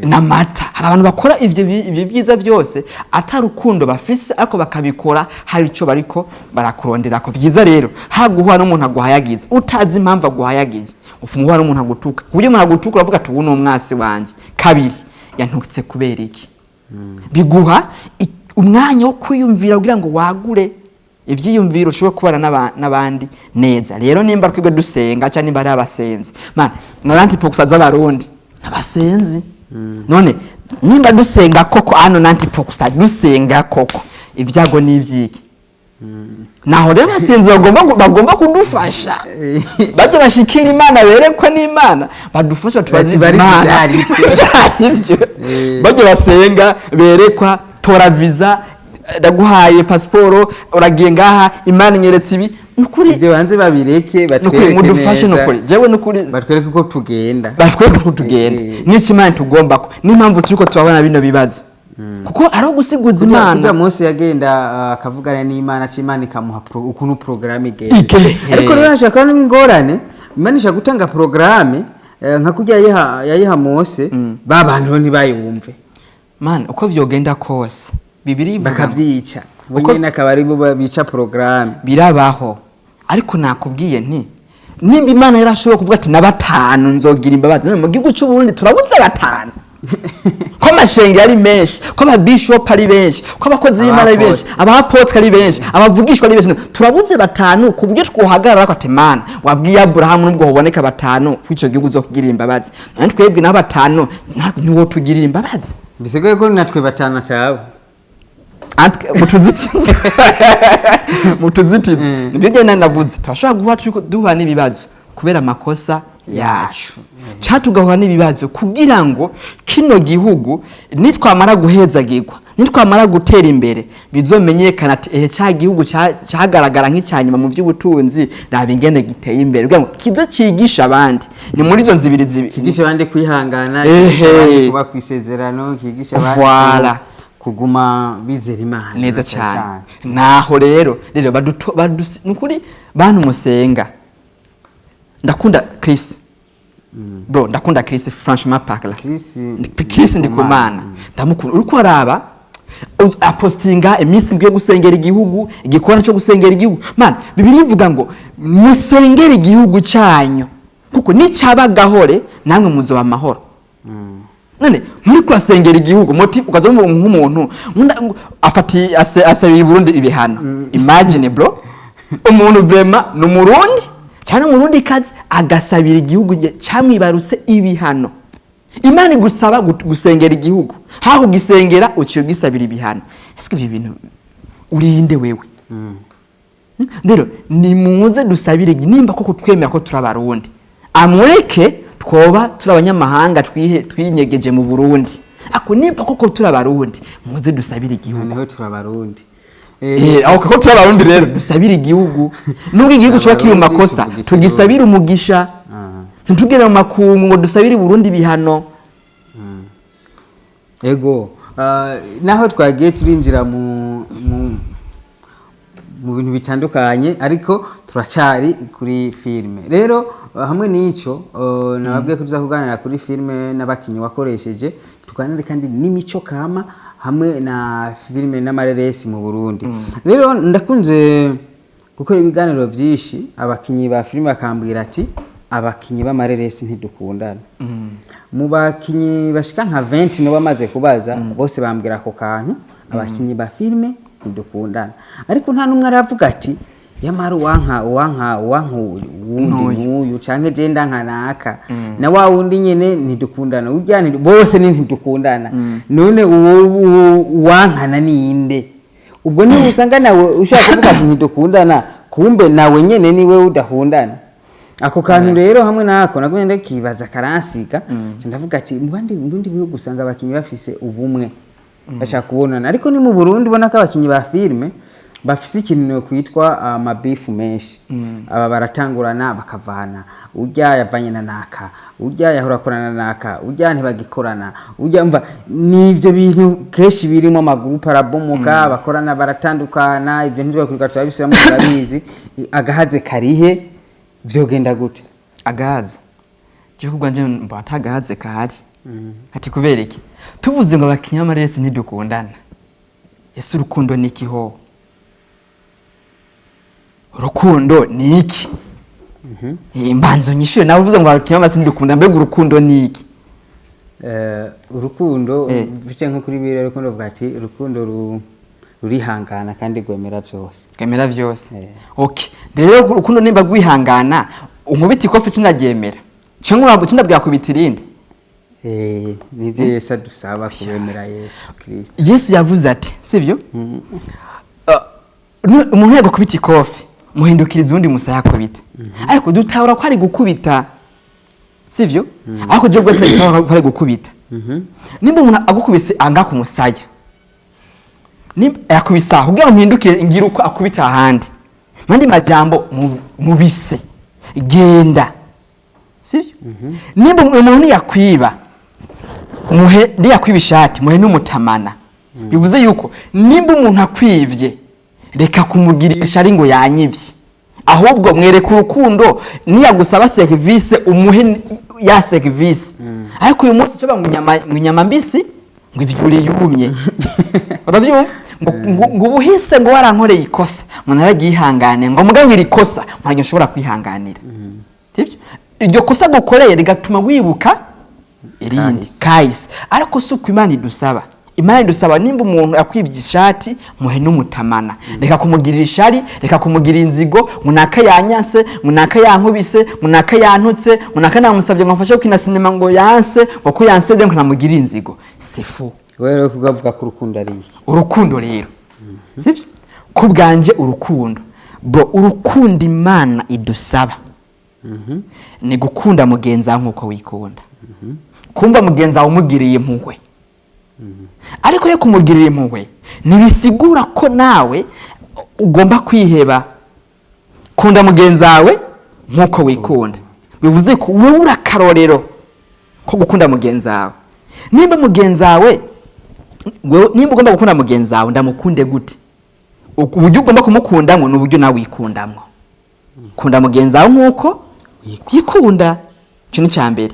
n'amata hari abantu bakora ivyo byiza byose atarukundo bafise ariko bakabikora hari ico bariko barakurondera ko byiza. Rero haguhwa n'umuntu aguhayagiza utazi impamvu aguhayagiza ufungwa n'umuntu agutuka kuburyo umuntu agutuka uravuga ati ubu n'umwasi wanje kabiri yantukitse kubera iki. Biguha umwanya wo kwiyumvira kugira ngo wagure ivyiyumviro ushobora kubana n'abandi neza. Rero nimba twebwe dusenga cyane nimba ari abasenzi man noranti pokusaza abarundi abasenzi none nimba dusenga koko ano nanti pokusa dusenga koko ibyago n'ivyiki. Naho rero abasenzi bagomba kudufasha baje bashikira Imana berekwa n'Imana badufasha tubazi Imana baje basenga berekwa tora visa ndaguhaye passport uragiye ngaha Imana nyeretse ibi nukuri je banze babireke batwereke mudufashe nukuri jewe nukuri batwereke uko tugenda n'iki Imana tugomba ko n'impamvu turiko turabona bino bibazo kuko ari gusiguza Imana. Mose yagenda akavugana n'Imana cy'Imana ikamuha ukuntu programme igenda ariko rero ashaka n'ingorane Imana ishaka gutanga programme nka kujya yayiha Mose babantu ntibayumve man uko vyogenda kose Bibiri ivuga bakavyica bonyene akabari bo bica programme birabaho ariko nakubwiye nti nimba Imana yarashobora kuvuga ati na 5 nzogira imbabazi mu gihugu cy'u Burundi turabuze 5 ko mashenge ari menshi ko ababishop ari benshi ko abakozi b'Imana ari benshi abapotre ari benshi abavugishwa ari benshi turabuze 5 kubyo twohagarara ko atemana wabwiye Abrahamu nubwo hoboneka 5 kwico gihugu zo kugira imbabazi nandi twebwe na 5 niwo tugirira imbabazi bisegoye ko natwe 5 cyabo mutuzitizi nibyo genda navuze twashaka guha duha n'ibibazo kubera amakosa yacu catugahura n'ibibazo kugira ngo kino gihugu nitwamara guhezagirwa nitwamara gutera imbere bizomenyekana ati cya gihugu cyagaragara nk'icyanyuma mu by'ubutunzi raba ingene giteye imbere kugira ngo kize cigisha abandi ni muri zo nzibiri kigisha abandi kwihangana kuba kwisezerano kigisha abandi voilà kuguma bizera Imana neza cyane. Naho rero nukuri bantu musenga ndakunda Chris bro ndakunda Chris franchement parle Chris ndikumana ndamukunda uriko araba apostinga iminsi ngiye gusengera igihugu igikona cyo gusengera igihugu man Bibiri ivuga ngo musengera igihugu cyanyu kuko nicyabagahore namwe muzoba amahoro none nturi kurasengera igihugu moti ukaza nk'umuntu asabira Burundi ibihano. Imagine bro, umuntu vraiment ni umurundi cyane umurundi kazi agasabira igihugu cyamwibarutse ibihano. Imana igusaba gusengera igihugu, haho gisengera uciye gisabira ibihano. Ese ibi bintu urinde wewe? Rero ni muze dusabire nimba koko twemera ko turabarundi, amureke twoba turabanyamahanga twinyegeje mu Burundi. Ako nimba koko turabarundi muze dusabire igihugu. Noneho turabarundi. Aho koko turabarundi rero dusabire igihugu. Nubwo igihugu cyo kiri mu makosa tugisabire umugisha. Ntugere mu makungu ngo dusabire Burundi bihano. Ego naho twagiye turinjira mu bintu bitandukanye ariko turacari kuri filme. Rero hamwe n'icyo nababwiye ko tuza kuganira kuri filme n'abakinyi wakoresheje, tuganire kandi n'imico kama hamwe na filme n'amareresi mu Burundi. Rero ndakunze gukora ibiganiro byinshi, abakinyi ba filme bakambwira ati abakinyi b'amareresi ntidukundana. Mu bakinyi bashika nka 20 no bamaze kubaza bose bambwira ako kantu, abakinyi ba filme ntidukundana. Ariko nta numwe aravuga ati yamara uyu canke je ndankanaka na wa wundi nyene ntidukundana, ujyane bose ntidukundana. None uwankana ninde? Ubwo ni usanga nawe ushaka kuvuga ati ntidukundana, kumbe nawe nyene niwe udakundana. Ako kantu rero hamwe nako nagenda kibaza karansiga, ndavuga ati Burundi bihugu usanga abakinyi bafise ubumwe bashaka kubonana, ariko ni mu Burundi ubona ko abakinyi ba filme bafise ikintu kwitwa amabifu menshi. Aba baratangurana bakavana, ujya yavanye na naka, ujya yahora korana naka, ujya ntibagikorana, ujya mva nivyo bintu keshi birimo amagurupe arabomoka, bakorana baratandukana, ivyo ntibyo kurika twabisiramo barabizi. Agahaze karihe byogenda gute? Agahaze cyo kugwanje batagahaze kahari. Ati kubera iki tuvuze ngo abakinya amaresi ntidukundana, ese urukundo niki ho? Urukundo niki? Imbanzo nyishure nawe uvuze ngo abakinya amaresi ntidukundana, mbega urukundo niki? Urukundo bice nko kuri bire urukundo bwati urukundo rurihangana kandi gwemera byose. Gwemera byose. Okay. Rero urukundo nimba gwihangana unkubita ikofi kinagemera. Cyangwa urabukina bwakubita irindi. Nivyo Yesu adusaba kubemera Yesu Kristo. Yesu yavuze ati, sivyo? Umuntu yego kubita ikofi muhindukiriza undi musaya kubita. Ariko dutahura ko ari gukubita. Sivyo? Ariko je bwese dutahura ko ari gukubita. Nimba umuntu agukubise anga ku musaya, nimba yakubisa kugira mpindukire ngira uko akubita ahandi. Mandi majambo mubise genda. Sivyo? Nimba umuntu yakwiba muhe yakwibishati muhe n'umutamana. Bivuze yuko nimba umuntu akwivye reka kumugirisha ari ngo yanyivye, ahubwo mwereka urukundo niyagusaba service umuhe ya service. Ariko uyu munsi cyo bamwinyama mbisi ngo ivyuri yumye. Uravyumva? Ngo ubuhise ngo warankoreye ikosa umuntu aragihangane ngo mugabira ikosa mwanyo ushobora kwihanganira. Sivyo? Iryo kosa gukoreye rigatuma wibuka irindi kahise. Ariko suko Imana idusaba, Imana idusaba nimba umuntu akwivye ishati muhe n'umutamana, reka kumugirira ishari, reka kumugirira inzigo, munaka yanyase, munaka yankubise, munaka yantutse, munaka namusabye ngo mfashe kwina sinema ngo yanse, ngo yansebye ngo namugirira inzigo. Sefu wewe kugavuga ku rukundo ari urukundo rero. Sivyo? Kubganje urukundo bro, urukundo Imana idusaba ni gukunda mugenza nkuko wikunda. Kumva mugenza umugiriye impuhwe. Ariko reko kumugirira impuhwe nibisigura ko nawe ugomba kwiheba. Kunda mugenzawe nkuko wikunda. Bivuze ko wewe urakarorero ko gukunda mugenzawe. Nimba mugenzawe nimba ugomba gukunda mugenzawe ndamukunde gute? Uburyo ugomba kumukunda ngo n'uburyo nawe wikundamwo. Kunda mugenzawe nkuko yikunda. Cyo ni cyambere.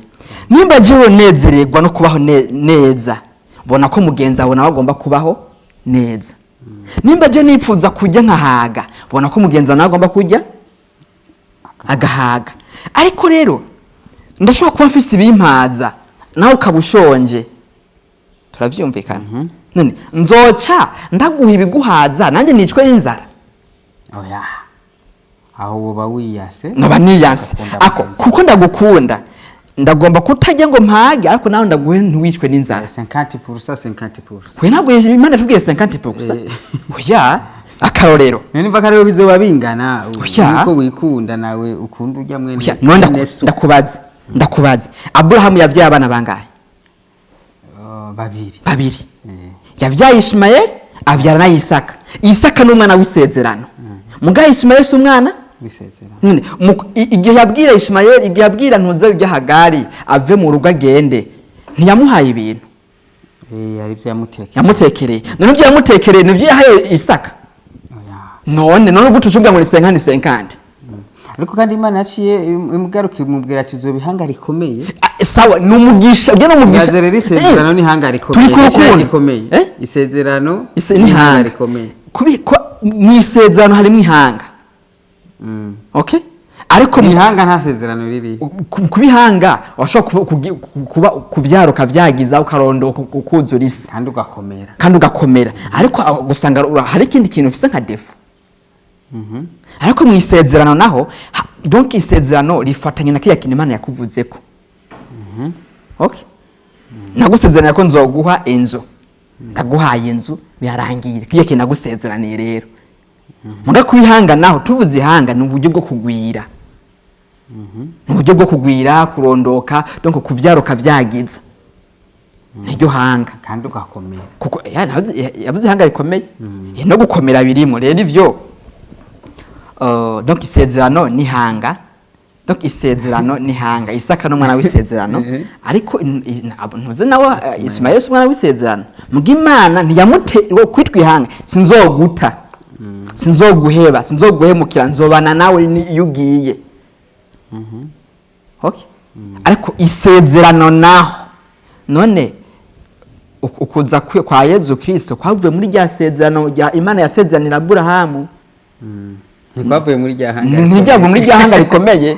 Nimba jewe nezererwa no kubaho neza, bona ko mugenzawe nawe agomba kubaho neza. Nimba je nipfuza kujya nkahaga, bona ko mugenza nawe agomba kujya agahaga. Ariko rero ndashobora kuba mfise ibimpaza nawe ukabushonje, turavyumvikana. None nzoca ndaguha ibiguhaza nanjye nicwe n'inzara? oya aho woba wiyase noba niyase ako kuko ndagukunda ndagomba kutajya ngo mpage ariko nawe ndaguhe ntiwicwe n'inzara. 50%. kwe ntabwo Imana tubwiye 50%. oya akarorero none mva kare bizoba bingana Oya. uko wikunda nawe ukunda ujya mwene oya none ndakubaza Abrahamu yavyaye abana bangahe? babiri. Yavyaye Ismael avyara na Isaka. Isaka n'umwana w'isezerano. Mugaye Ismael si umwana w'isezerano. Igihe yabwira Ismael, igihe yabwira ntuze ibya Hagari ave mu rugo agende, ntiyamuhaye ibintu. Ari byo yamutekereye. None ibyo yamutekereye nivyo yahaye Isaka. None gutucubwa ngo ni 50. Ariko kandi Imana yaciye imugaruka imubwira ati zo bihanga rikomeye. Sawa numugisha byo numugisha. Yazerera isezerano ni hanga rikomeye. Turi rikomeye. Isezerano ni hanga rikomeye. Kubiko mu isezerano harimo ihanga. Okay? Ariko mu ihanga nta sezerano riri. Kubihanga washobora kuba kuvyaruka vyagiza ukarondoka kuzura isi kandi ugakomera. Ariko gusanga hari ikindi kintu ufise nka defo. Ariko mu isezerano naho donc isezerano rifatanye na kiya kintu Imana yakuvuzeko. Okay? Nagusezerana ko nzoguha inzu. Ndaguhaye inzu byarangiye. Kiya kintu nagusezeraniye rero. Muga kubihanga naho tuvuze ihanga ni uburyo bwo kugwira. Uburyo bwo kugwira kurondoka donc kuvyaruka vyagiza. Iryo hanga kandi ugakomera. Kuko yavuze ihanga rikomeye. No gukomera birimo rero ivyo donc isezerano ni hanga. Donc isezerano ni hanga. Isaka n'umwana w'isezerano. Ariko ntuze nawe Ismael n'umwana w'isezerano. Muga Imana ntiyamute kwitwa ihanga. Sinzoguta. Sinzoguheba, sinzoguhemukira, nzobana nawe yugiye. Okay? Ariko isezerano naho none ukuza kwa Yesu Kristo kwavuye muri rya sezerano rya Imana yasezeranira Abrahamu. Nikwavuye muri rya hanga. Ntijyavuye muri rya hanga rikomeye.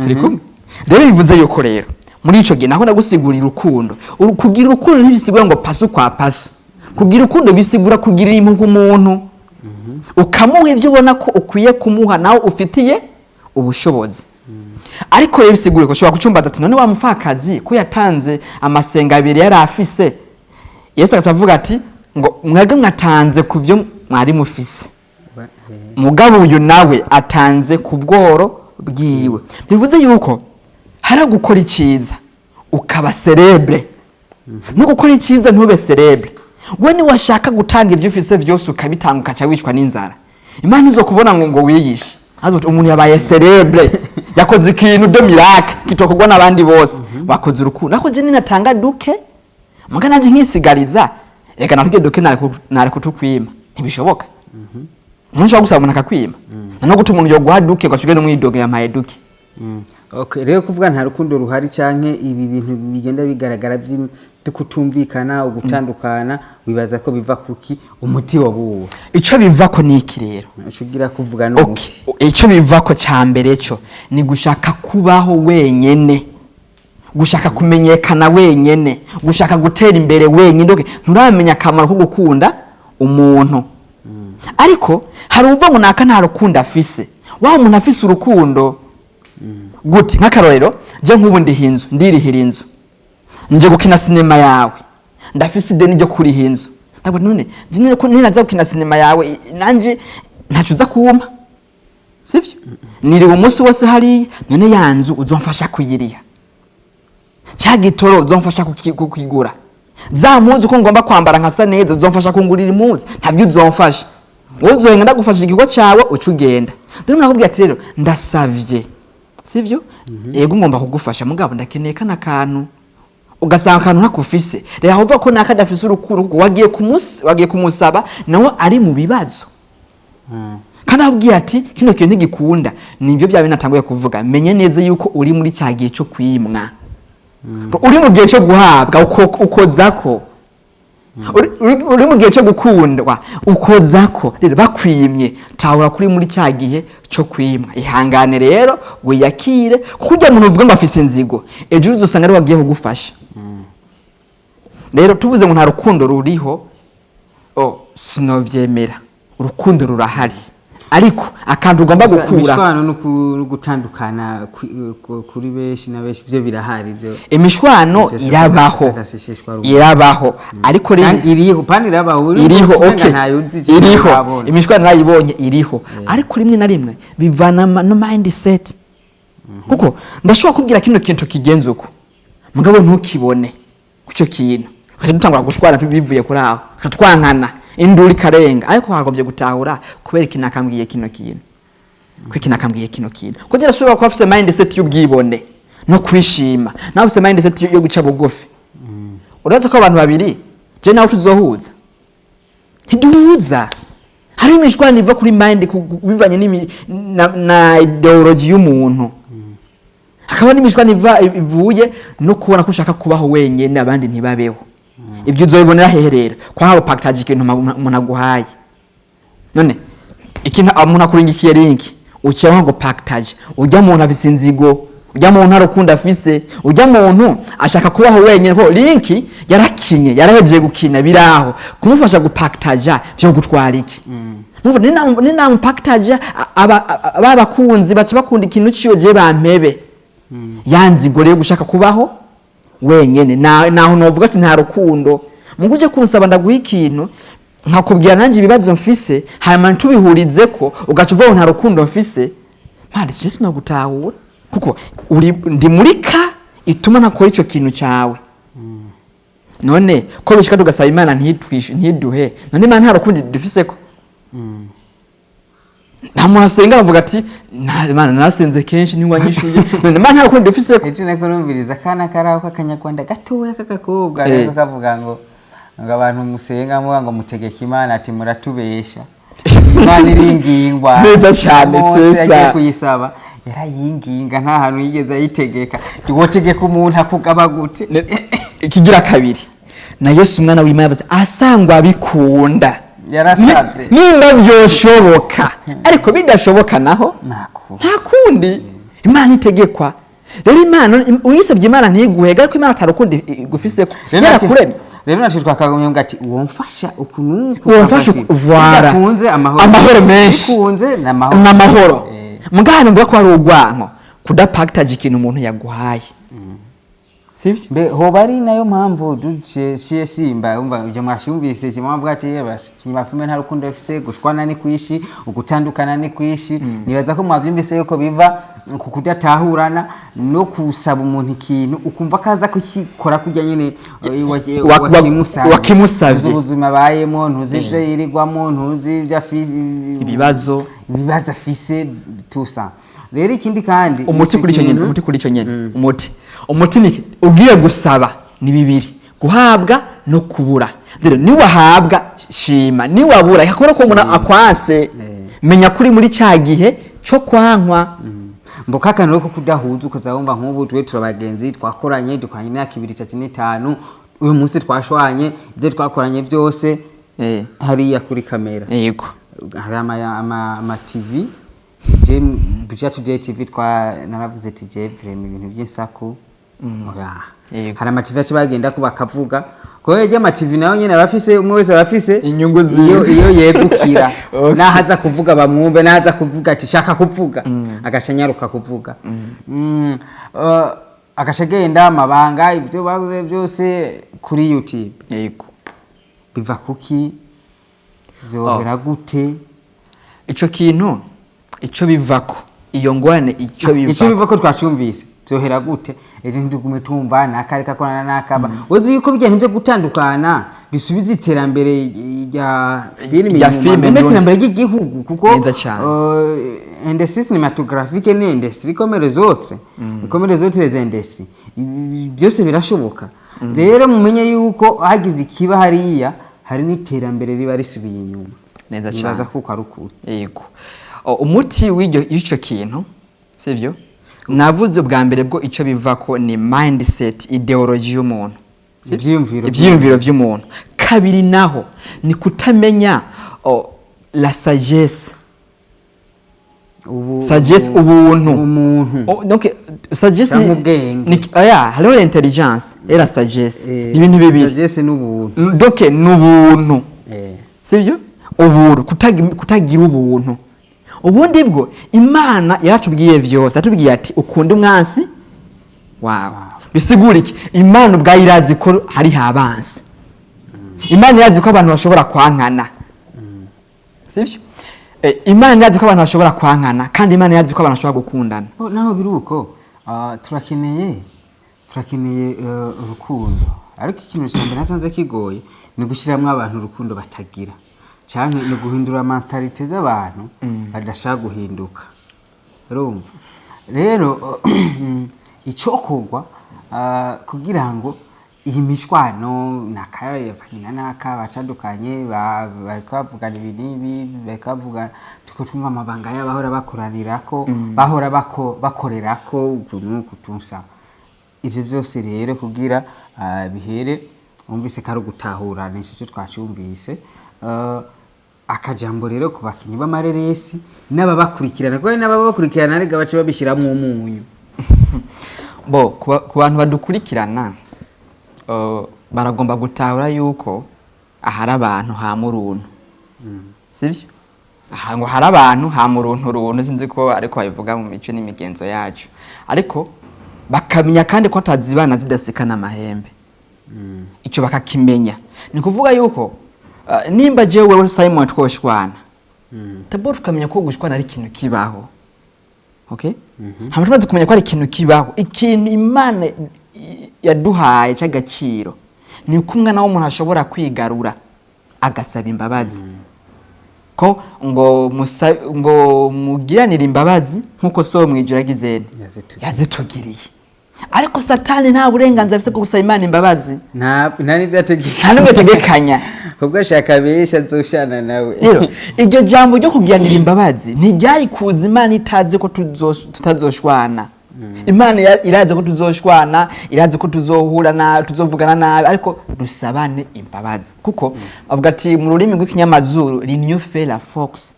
Turi kumwe. Rero bivuze yuko rero muri ico gihe naho nagusigurira urukundo. Kugira urukundo ntibisigura ngo pasu kwa pasu. Kugira urukundo bisigura kugira impuhwe umuntu. Ukamuha ivyo ubona ko ukwiye kumuha nawe ufitiye ubushobozi. Ariko rero bisigure ko ushobora kucumbaza ati none wa mufakazi ko yatanze amasenga abiri yari afise. Yesu akavuga ati ngo mwage mwatanze kuvyo mwari mufise. Mugabo uyu nawe atanze ku bworo bwiwe. Bivuze yuko hari gukora iciza ukaba celebre. No gukora iciza ntube celebre. We ni washaka gutanga ibyo ufise byose ukabitanga ukaca wicwa n'inzara. Imana izo kubona ngo wiyishe. Azo umuntu yabaye celebre. Yakoze ikintu de miracle kitokogwa nabandi bose. Wakoze urukundo. Nako je ninatanga duke. Mugana nje nkisigariza. Eka natuje duke nari kutukwima. Ntibishoboka. Nshobora gusaba umuntu akakwima. No guta umuntu yo guhaduke gashige no mwidoge yamaye duke. Okay, rero kuvuga nta rukundo ruhari canke ibi bintu bigenda bigaragara bikutumvikana ugutandukana wibaza ko biva kuki umuti wabuwo. Ico biva ko niki rero? Ushugira kuvuga no muti. Ico biva ko cyambere cyo ni gushaka kubaho wenyene. Gushaka kumenyekana wenyene, gushaka gutera imbere wenyene ndoke nturamenya akamaro ko gukunda umuntu. Ariko hari uva ngo naka nta rukundo afise. Wa umuntu afise urukundo guti nk'akarorero je nk'ubundi hinzu ndirihira inzu nje gukina sinema yawe ndafise ideni ryo kuri hinzu ndabo none je ko ninaza gukina sinema yawe nanje ntacuza kuwuma sivyo niri umunsi wose hari none yanzu uzomfasha kuyiriha cya gitoro uzomfasha kukigura za muzi ko ngomba kwambara nkasa neza uzomfasha kungurira impuzu ntabyo uzomfasha uzoyenga ndagufasha ikigo cyawe ucugenda ndimo nakubwiye ati rero ndasavye sivyo yego ngomba kugufasha mugabo ndakeneye kana kantu ugasanga kantu nakufise rero hova ko nakadafise urukuru wagiye kumusaba nawe ari mu bibazo kandi abwiye ati kino kintu ntigikunda nivyo byabe natanguye kuvuga menye neza yuko uri muri cyagiye cyo kwimwa uri mu gihe cyo guhabwa ukozako uri mu gihe cyo gukundwa ukozako rero bakwimye tawura kuri muri cyagihe cyo kwimwa ihangane rero wiyakire kujya mu ruvuga ngo afise inzigo ejo uzosanga ari wagiye kugufasha rero tuvuze ngo nta rukundo ruriho sinovyemera. Urukundo rurahari, ariko akantu ugomba gukura imishwano no gutandukana kuri benshi na benshi byo birahari byo. Imishwano irabaho ariko rero iriho pani irabaho iriho iriho imishwano nayibonye iriho, ariko rimwe na rimwe bivana no mindset. Kuko ndashobora kubwira kino kintu kigenze uko mugabo ntukibone kucyo kintu kaje dutangura gushwana bivuye kuri aho twankana induri karenga, ariko hagombye gutahura kubera kinakambwiye kino kintu kwikinakambwiye kino kintu kugira ashobora kuba afite mindset y'ubwibone no kwishima, nawe afite mindset yo guca bugufi. Uraza ko abantu babiri je nawe tuzohuza ntiduhuza, hari imishwano iva kuri mind bivanye na ideology y'umuntu, hakaba n'imishwano ivuye no kubona ko ushaka kubaho wenyene abandi ntibabeho. Ibyo uzobonera heherera kwa habo package ikintu umuntu aguhaye. None ikintu umuntu akuringikiye link ucyaho ngo package ujya mu afise inzigo, ujya mu ntarukunda afise, ujya muntu ashaka kubaho wenyene ko link yarakinye yarahejeje gukina biraho kumufasha gupackage byo gutwara iki. Ni na package abakunzi baca bakunda ikintu ciyo je bampebe yanzigo rero gushaka kubaho wenyene naho novuga ati nta rukundo muguje kunsaba ndaguha ikintu nkakubwira nanje ibibazo mfise hanyuma tubihurize ko ugaca uvuga nta rukundo mfise mpande je no gutahura kuko ndi muri ka ituma nakora ico kintu cyawe. None ko bishika tugasaba Imana ntiduhe, none Imana nta rukundo dufise ko namusenga avuga ati Imana nasenze kenshi ntiwanyishuye, none Imana nta rukundo dufise ko. Ejo nakorumviriza kana karaho kakanyarwanda gatoya kakakobwa rero kavuga ngo abantu musenga muvuga ngo mutegeka Imana ati muratubesha. Imana iringingwa neza cyane sesa yagiye kuyisaba yarayinginga nta hantu yigeze ayitegeka. Duwotegeka umuntu akugaba gute? Ikigira kabiri na Yesu umwana w'Imana asangwa bikunda yarasabye nimba byoshoboka, ariko bidashoboka naho nta kundi. Imana itegekwa rero, Imana uyisabye Imana ntiguhega, ariko Imana atarukundi igufise ko yarakuremye. Rero natwe twakagumye ngati uwomfasha ukuntu uwomfasha kuvara amahoro menshi kunze n'amahoro mugana mvuga ko ari urwanko kudapackage ikintu umuntu yaguhaye. Sivyo mbe ho bari nayo mpamvu duciye simba umva uje mwashumvise kimamvuga ati bafume nta rukundo bafise, gushwana ni kwishi, ugutandukana ni kwishi. Nibaza ko mwavyumvise yuko biva ku kudatahurana no kusaba umuntu ikintu ukumva kaza kukikora kujya nyene wakimusavye ubuzima bayemo ntuzivye yirirwamo ntuzivye afise ibibazo afise tusa. Rero ikindi kandi umuti kuri ico nyene umuti ni ugiye gusaba ni bibiri, guhabwa no kubura. Rero ni wahabwa shima, ni wabura yakora ko umuntu akwase menya kuri muri cya gihe cyo kwankwa. Mboka kanero ko kudahuza ukazabumva nk'ubu twe turabagenzi twakoranye dukoranye imyaka 2 3 5 uyu munsi twashwanye ibyo twakoranye byose hariya kuri kamera. Yego hari ama TV je Bujatu TV naravuze ati je vreme ibintu by'insaku. Hari ama TV aca bagenda ko bakavuga ko yeje ama TV nayo nyene abafise umwe wese abafise inyungu iyo yegukira nahaza kuvuga bamwumve, nahaza kuvuga ati shaka kuvuga agashanyaruka kuvuga agashagenda amabanga ibyo bavuze byose kuri YouTube. Yego biva kuki zohera gute ico kintu ico bivako iyo ngwane ico bivako twashumvise zohera gute eje ndugume tumva nakareka kona nakaba uzi yuko bijya nivyo gutandukana bisubiza iterambere ya filime n'iterambere ry'igihugu kuko industrie cinématographique ni industrie comme les autres les industries byose birashoboka. Rero mumenye yuko hagize ikiba hariya hari n'iterambere riba risubiye inyuma neza cyane baza kuko ari ukuri. Yego umuti w'icyo kintu sivyo navuze bwa mbere bwo ico bivako ni mindset ideology y'umuntu, ivyiyumviro vy'umuntu. Kabiri naho ni kutamenya la sagesse sagesse ubuntu umuntu donc sagesse Cyangwa ubwenge. ni aya hariho intelligence era sagesse ni ibintu bibiri sagesse n'ubuntu donc n'ubuntu eh sibyo ubuntu kutagira ubuntu ubundi bwo Imana yaratubwiye vyose atubwiye ati ukunda umwansi wawe bisigura iki Imana ubwayo irazi ko hari habansi Imana irazi ko abantu bashobora kwankana sibyo Imana irazi ko abantu bashobora kwankana kandi Imana irazi ko abantu bashobora gukundana naho biruko turakeneye urukundo ariko ikintu cyambere nasanze kigoye ni gushiramwe abantu urukundo batagira cyane ni guhindura mentalite z'abantu badashaka guhinduka urumva rero icokogwa kugira ngo iyi mishwano nakayavanyina naka bacandukanye bakavugana ibinibi bakavuga tuko twumva amabanga y'abahora bakoranirako bahora bakorerako ukuntu kutumsa ivyo byose rero kugira bihere umvise kari gutahura n'icyo twacumvise akajambo rero ku bakinyi b'amareresi n'ababakurikirana ko n'ababakurikirana arega bace babishiramwe umunyu bo ku bantu badukurikirana baragomba gutahura yuko ahari abantu ha muruntu sibyo ngo hari abantu ha muruntu sinzi ko ariko babivuga mu mico n'imigenzo yacu ariko bakamenya kandi ko atazibana zidasikana amahembe icyo bakakimenya ni kuvuga yuko nimba jewe Simon twoshwana tabo tukamenya ko gushwana ari ikintu kibaho okay hamwe tumaze kumenya ko ari ikintu kibaho ikintu Imana yaduhaye cy'agaciro ni uko umwana w'umuntu ashobora kwigarura agasaba imbabazi ko ngo mugiranira imbabazi nkuko so mwijura gizene yazitugiriye ariko Satani nta burenganzira afite bwo gusaba Imana imbabazi nta nta nubwo tegekanya ubwo ashaka besha azoshana nawe rero iryo jambo ryo kugiranira imbabazi ntiryari kuza Imana itazi ko tutazoshwana Imana irazi ko tuzoshwana irazi ko tuzohura tuzovugana nabi ariko dusabane imbabazi kuko avuga ati mu rurimi rw'ikinyamazuru renew la fox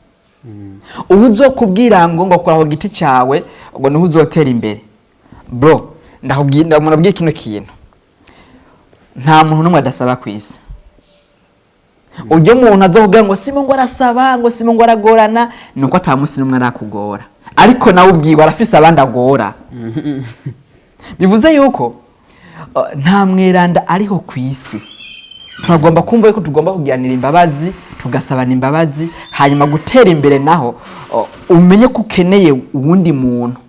ubuzokubwira ngo koraho giti cyawe ngo niho uzotera imbere bro ndakubwira murabwiye kino kintu nta muntu numwe adasaba kwisi ujye umuntu azovuga ngo simo ngo arasaba ngo simo ngo aragorana nuko atamusi numwe arakugora ariko nawe ubwiwe arafise abandi agora bivuze yuko nta mweranda ariho kwisi turagomba kumva yuko tugomba kugiranira imbabazi tugasabana imbabazi hanyuma gutera imbere naho umenye ko ukeneye uwundi muntu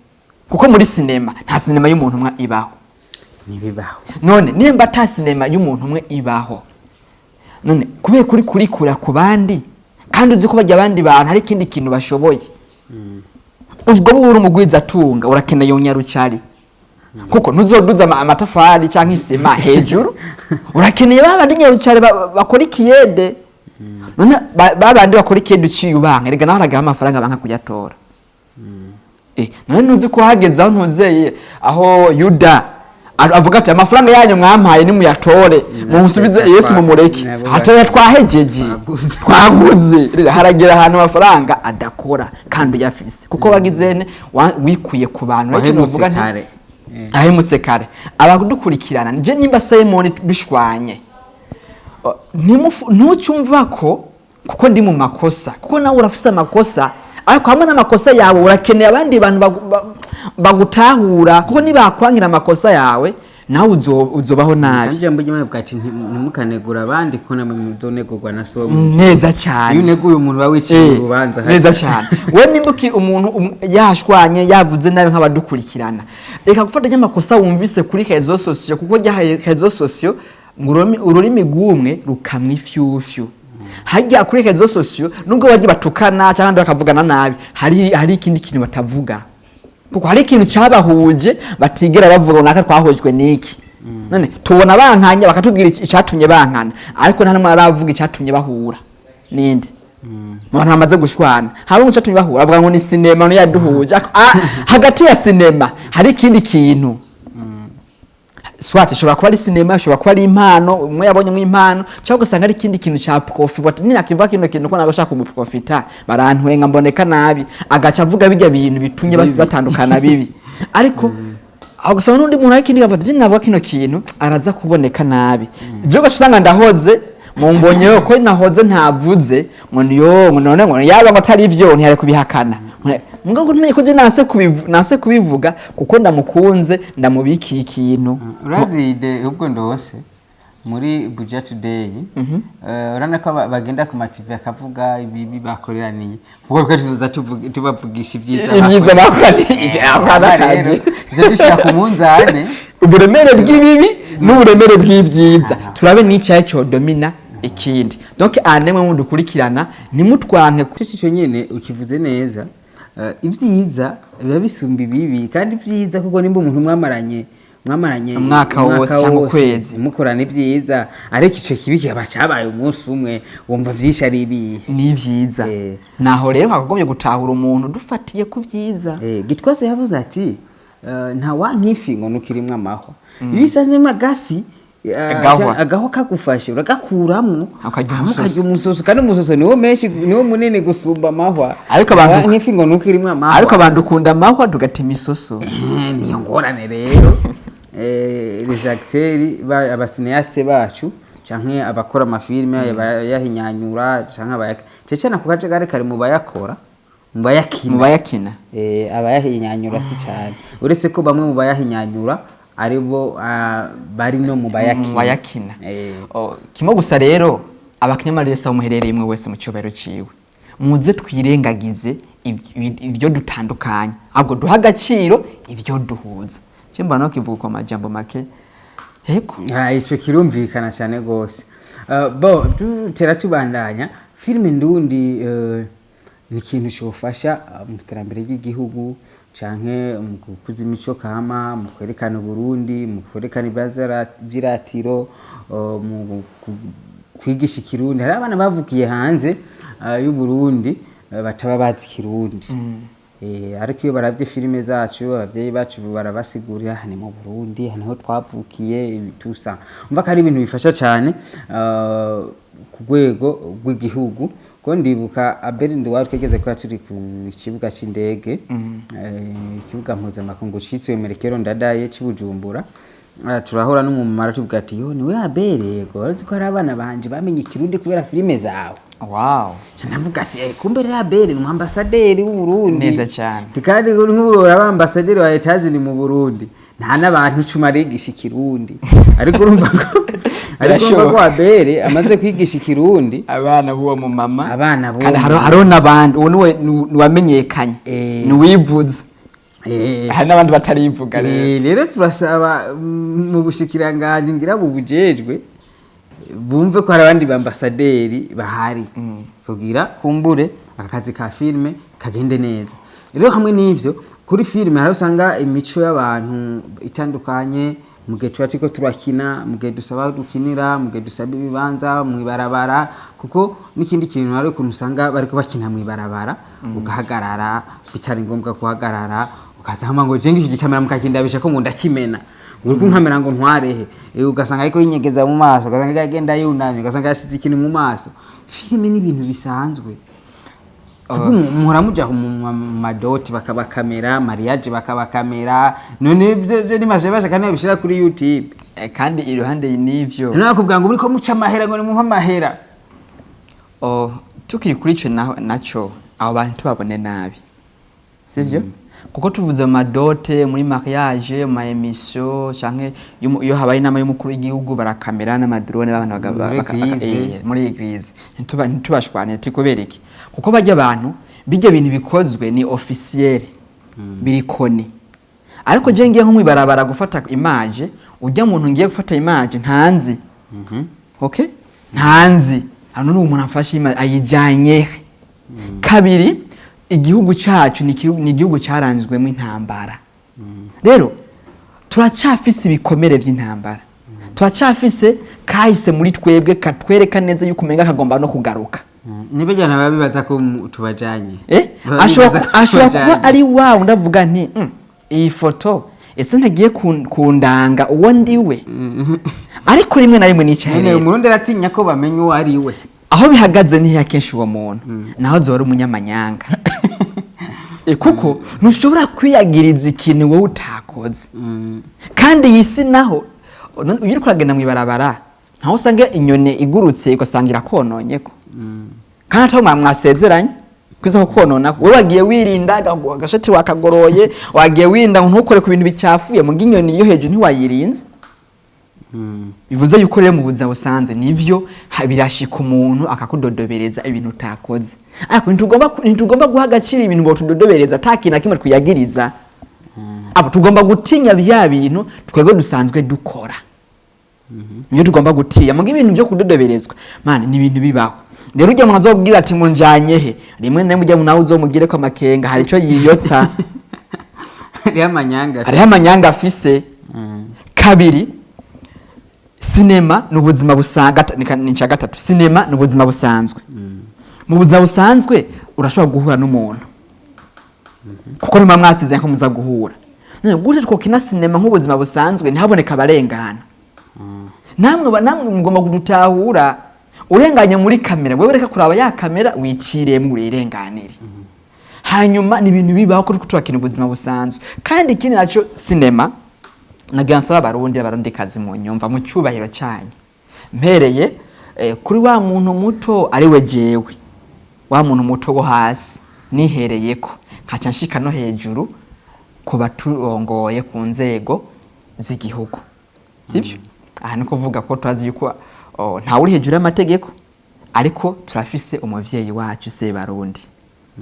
kuko muri sinema nta sinema y'umuntu umwe ibaho nibibaho none nimba ta sinema y'umuntu umwe ibaho none kubera kurikura ku bandi kandi uzi ko bajya abandi bantu hari ikindi kintu bashoboye ubwo buri umugwiza atunga urakeneye unyarucari kuko ntuzoduza amatafari cyangwa isima hejuru urakeneye babandi nyarucari bakora ikiyede none babandi bakora ikiyede uciyubanga rega naho haraga amafaranga banka kuyatora none ntuzi ko hageze aho ntuzeye aho Yuda avuga ati amafaranga yanyu mwampaye nimuyatore musubize Yesu mumureke hataya twahejeje twaguze haragera ahantu amafaranga adakora kandi yafise kuko bagizene wikuye ku bantu ariko novuga nti ahemutse kare abadukurikirana nje nimba Simon dushwanye ntucyumva ko kuko ndi mu makosa kuko nawe urafise amakosa ariko hamwe n'amakosa yawe urakeneye abandi bantu bagutahura kuko nibakwangira amakosa yawe nawe uzobaho nabi ijambo ry'Imana bwati ntimukanegura abandi ko namwe muzonegurwa na so neza cyane iyo neguye umuntu bawiciye urubanza neza cyane we nimbuki umuntu yashwanye yavuze nabi nk'abadukurikirana reka gufata y'amakosa wumvise kuri réseaux sociaux kuko réseaux sociaux ururimi rw'umwe rukamwifyufyu hajya kuri réseaux sociaux nubwo baje batukana cyangwa bakavugana nabi hari ikindi kintu batavuga kuko hari ikintu cyabahuje batigera bavuga naka twahujwe niki none tubona bankanya bakatubwira icyatumye bankana ariko nta numwe aravuga icyatumye bahura ninde abantu bamaze gushwana hari icyatumye bahura avuga ngo ni sinema no yaduhuje hagati ya sinema hari ikindi kintu swat ishobora kuba ari sinema, ishobora kuba ari impano, umwe yabonyemo impano cyangwa ugasanga ari ikindi kintu cya profit. Nina kiva kino kintu ko nabashaka kumuprofita barantwenga mboneka nabi agaca avuga bijya bintu bitumye basi batandukana bibi. Ariko aho gusaba n'undi muntu ariko ndiga ati navuga kino kintu araza kuboneka nabi. Je gashanga ndahoze mumbonye yo ko nahoze ntavuze ngo niyo ngo none ngo yaba ngo atari ivyo ntiyare kubihakana. Mugabo ntumenye ko je nase kubivuga kuko ndamukunze ndamubikiye ikintu. Urazi ide ubwo ndose muri budget today urana ko bagenda ku TV akavuga ibi bakoreraniye kuko tuzoza tubavugisha ibyiza bakoraniye rero je dushaka ku munzane uburemere bw'ibibi n'uburemere bw'ibyiza turabe n'icyaye cyo domina ikindi. Donc anemwe mu dukurikirana nimutwanke cyo nyene ukivuze neza. Ibyiza biba bisumba ibibi kandi ibyiza kuko nimba umuntu mwamaranye umwaka wose cyangwa ukwezi mukorana ibyiza ariko ico kibi kiba cyabaye umunsi umwe wumva vyinshi ari ibi ni byiza. Naho rero hakagomye gutahura umuntu dufatiye ku byiza. Gitwase yavuze ati nta wankifi ngo nukirimwe amahwa ibisanze magafi agaho kagufashe uragakuramwo ukajya umusoso kandi umusoso niwo menshi niwo munini gusumba amahwa. Ariko abantu nkifi ngo nukirimwe amahwa ariko abantu ukunda amahwa tugatima isoso. Niyo ngorane rero les acteurs abasineaste bacu canke abakora amafilme yahinyanyura canke abayakina ku gace kare mu bayakora mu bayakina abayahinyanyura si cyane uretse ko bamwe mu bayahinyanyura aribo bari no mu bayakina. Kimo gusa rero abakinyamaresa umuherereye imwe wese mu cyobero ciwe muze twirengagize ibyo dutandukanye ahubwo duha agaciro ibyo duhuza. Chimba no kivuga kwa majambo make heko ico kirumvikana cyane gose. Bo tutera tubandanya filime ndundi ni kintu cyofasha mu terambere ry'igihugu canke mu kukuza imico kama mu kwerekana Burundi mu kwerekana ibyaratiro mu kwigisha Kirundi. Hari abana bavukiye hanze y'u Burundi bataba bazi Kirundi. Ariko iyo baravye filime zacu abavyeyi bacu barabasigurira hani mu Burundi haniho twavukiye ibitusa umva ko ari ibintu bifasha cyane ku rwego rw'igihugu. Ko ndibuka Aberinde wacu twegeze ko turi ku kibuga c'indege ikibuga mpuzamakungu citiriwe Merekero Ndadaye c'Ibujumbura turahora n'umumara tuvuga ati yo niwe Aberego ariko hari abana banje bamenye Kirundi kubera filime zawe. Wow. Navuga ati kumbe rero Abere ni ambasaderi w'u Burundi. Neza cyane. Tikandi nk'ubu abambasaderi wa Etazi mu Burundi nta nabantu 10 arigisha Kirundi. Ariko urumva ko Abere amaze kwigisha Kirundi abana buwo mu mama abana buwo kandi haro nabandi uwo niwamenyekanye niwivuze. Hari n'abandi batarivuga rero turasaba mu bushikiranganje ngira bubujejwe bumve ko hari abandi bambasaderi bahari kugira kumbure akazi ka filme kagende neza. Rero hamwe n'ivyo kuri filme hari usanga imico y'abantu itandukanye mu gihe twatiko turakina mu gihe dusaba dukinira mu gihe dusaba ibibanza mu ibarabara kuko n'ikindi kintu hari ukuntu usanga bariko bakina mu ibarabara ugahagarara bitari ngombwa kuhagarara ukazama ngo jengi iki kamera mukakindabisha ko ngo ndakimena uriko nkamera ngo ntwarehe ugasanga ariko yinyegeza mu maso ugasanga agenda yunamye ugasanga yashize ikintu mu maso. Filime ni ibintu bisanzwe muhora muja mu madoti bakaba kamera mariage bakaba kamera none byo ni mashabasha kandi babishira kuri YouTube kandi iruhande y'ivyo nakubwira ngo uriko muca amahera ngo ni mu amahera. Tukiri kuri ico naco abo bantu tubabone nabi sivyo kuko tuvuze madote muri mariage ma emission canke iyo habaye inama y'umukuru w'igihugu barakamera n'amadrone abantu muri eglise ntitubashwane tikobereke kuko bajya abantu bijya bintu bikozwe ni officiel birikoni. Ariko je ngiye nko mwibarabara gufata image ujya muntu ngiye gufata image ntanzi okay ntanzi hano n'umuntu afashe image ayijanye. Kabiri igihugu cyacu ni igihugu cyaranzwemo intambara. Rero turacafise ibikomere by'intambara turacafise kahise muri twebwe katwereka neza yuko umenga kagomba no kugaruka. Nibajyana babibaza ko tubajanye ashobora kuba ari wawe ndavuga nti iyi foto ese ntagiye kundanga uwo ndiwe ariko rimwe na rimwe nicaye nyine rero umurundi aratinya ko bamenya uwo ari we aho bihagaze niho akenshi uwo muntu naho zora umunyamanyanga kuko ntushobora kwiyagiriza ikintu wowe utakoze kandi iyi si naho iyo uri kuragenda mu ibarabara ntaho usanga inyoni igurutse ugasanga irakononye ko kandi atari mwasezeranye kwiza konona wowe wagiye wirinda agashati wakagoroye wagiye winda ntukore ku bintu bicafuye mu ginyoni yo hejuru ntiwayirinze bivuze yuko rero mu buzima busanzwe nivyo birashika umuntu akakudodobereza ibintu utakoze ariko ntitugomba guha agaciro ibintu ngo tudodobereza atakintu kimwe twiyagiriza abo tugomba gutinya bya bintu twego dusanzwe dukora niyo tugomba gutinya mu ibintu byo kudodoberezwa man ni ibintu bibaho rero ujya mu azobwira ati ngo njanye he rimwe na rimwe ujya mu nawe uzomugire ko amakenga hari ico yiyotsa ari amanyanga afise kabiri sinema n'ubuzima busanga nica gatatu sinema n'ubuzima busanzwe mu buzima busanzwe urashobora guhura n'umuntu kuko numa mwasize nko muza guhura gute twokina sinema nk'ubuzima busanzwe ntihaboneka abarengana namwe mugomba kudutahura urenganya muri kamera wewe reka kuraba ya kamera wicire mu irenganire hanyuma ni ibintu bibaho ko twakina ubuzima busanzwe kandi ikindi naco sinema nagansa abarundi kazi mu nyumva mu cyubahiro cyane mpereye kuri wa muntu muto ari we jewe wa muntu muto wo hasi nihereyeko nkaca nshika no hejuru ko baturongoye ku nzego z'igihugu sivyo aha ni kuvuga ko turazi yuko nta uri hejuru y'amategeko ariko turafise umuvyeyi wacu Sebarundi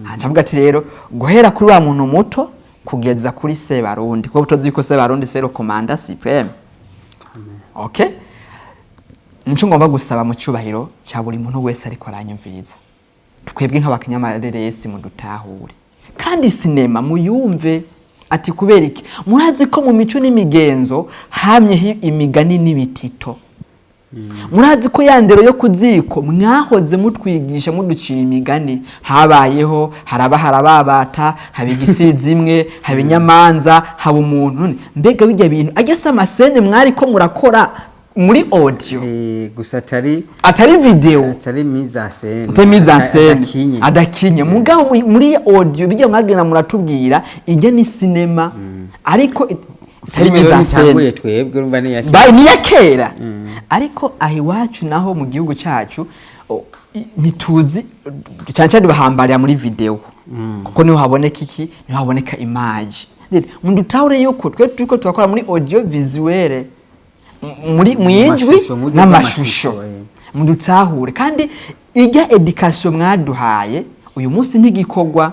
hacavuga ati rero guhera kuri wa muntu muto kugeza kuri Sebarundi kuko tuzi yuko Sebarundi c'est le commandant suprême okay nico ngomba gusaba mu cyubahiro cya buri muntu wese ariko aranyumviriza twebwe nk'abakanyamareresi mu dutahure kandi sinema muyumve ati kubera iki murazi ko mu mico n'imigenzo hamye imigani n'ibitito murazi ko yandero yo kuziko mwahoze mutwigisha muducira imigani habayeho harababata habigisizi imwe habinyamanza haba umuntu mbega bijya bintu agese amasene mwari ko murakora muri audio gusa atari video atari mise en scène adakinye mugabo muri audio bijya mwagena muratubwira ijye ni cinema ariko atari mise en scène twebwe urumva ni yakera ariko ahi wacu naho mu gihugu cyacu nituzi cyane bahambariya muri video kuko niho haboneka iki niho haboneka image mundutahure yuko twe turiko turakora muri audio visuelle muri mwijwi n'amashusho mudutahure kandi ijya education mwaduhaye uyu munsi ntigikogwa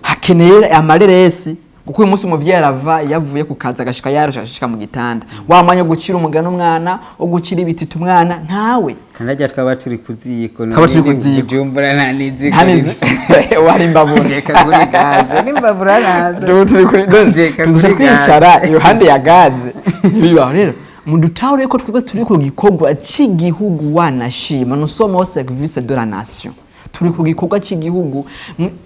hakeneye amareresi kuko uyu munsi umuvyeyi arava yavuye ku kaza agashika yarushashika mu gitanda wamanya gukira umugano umwana wo gukira ibitito umwana ntawe kanajya twaba turi kuziko jumbura nanizi wari mbabura reka kuri gaze nimbabura nazo turi kuri kwicara iruhande ya gaze bibaho rero mudutahure ko twebwe turi ku gikorwa cy'igihugu wanashima nous sommes au service de la nation turi ku gikorwa cy'igihugu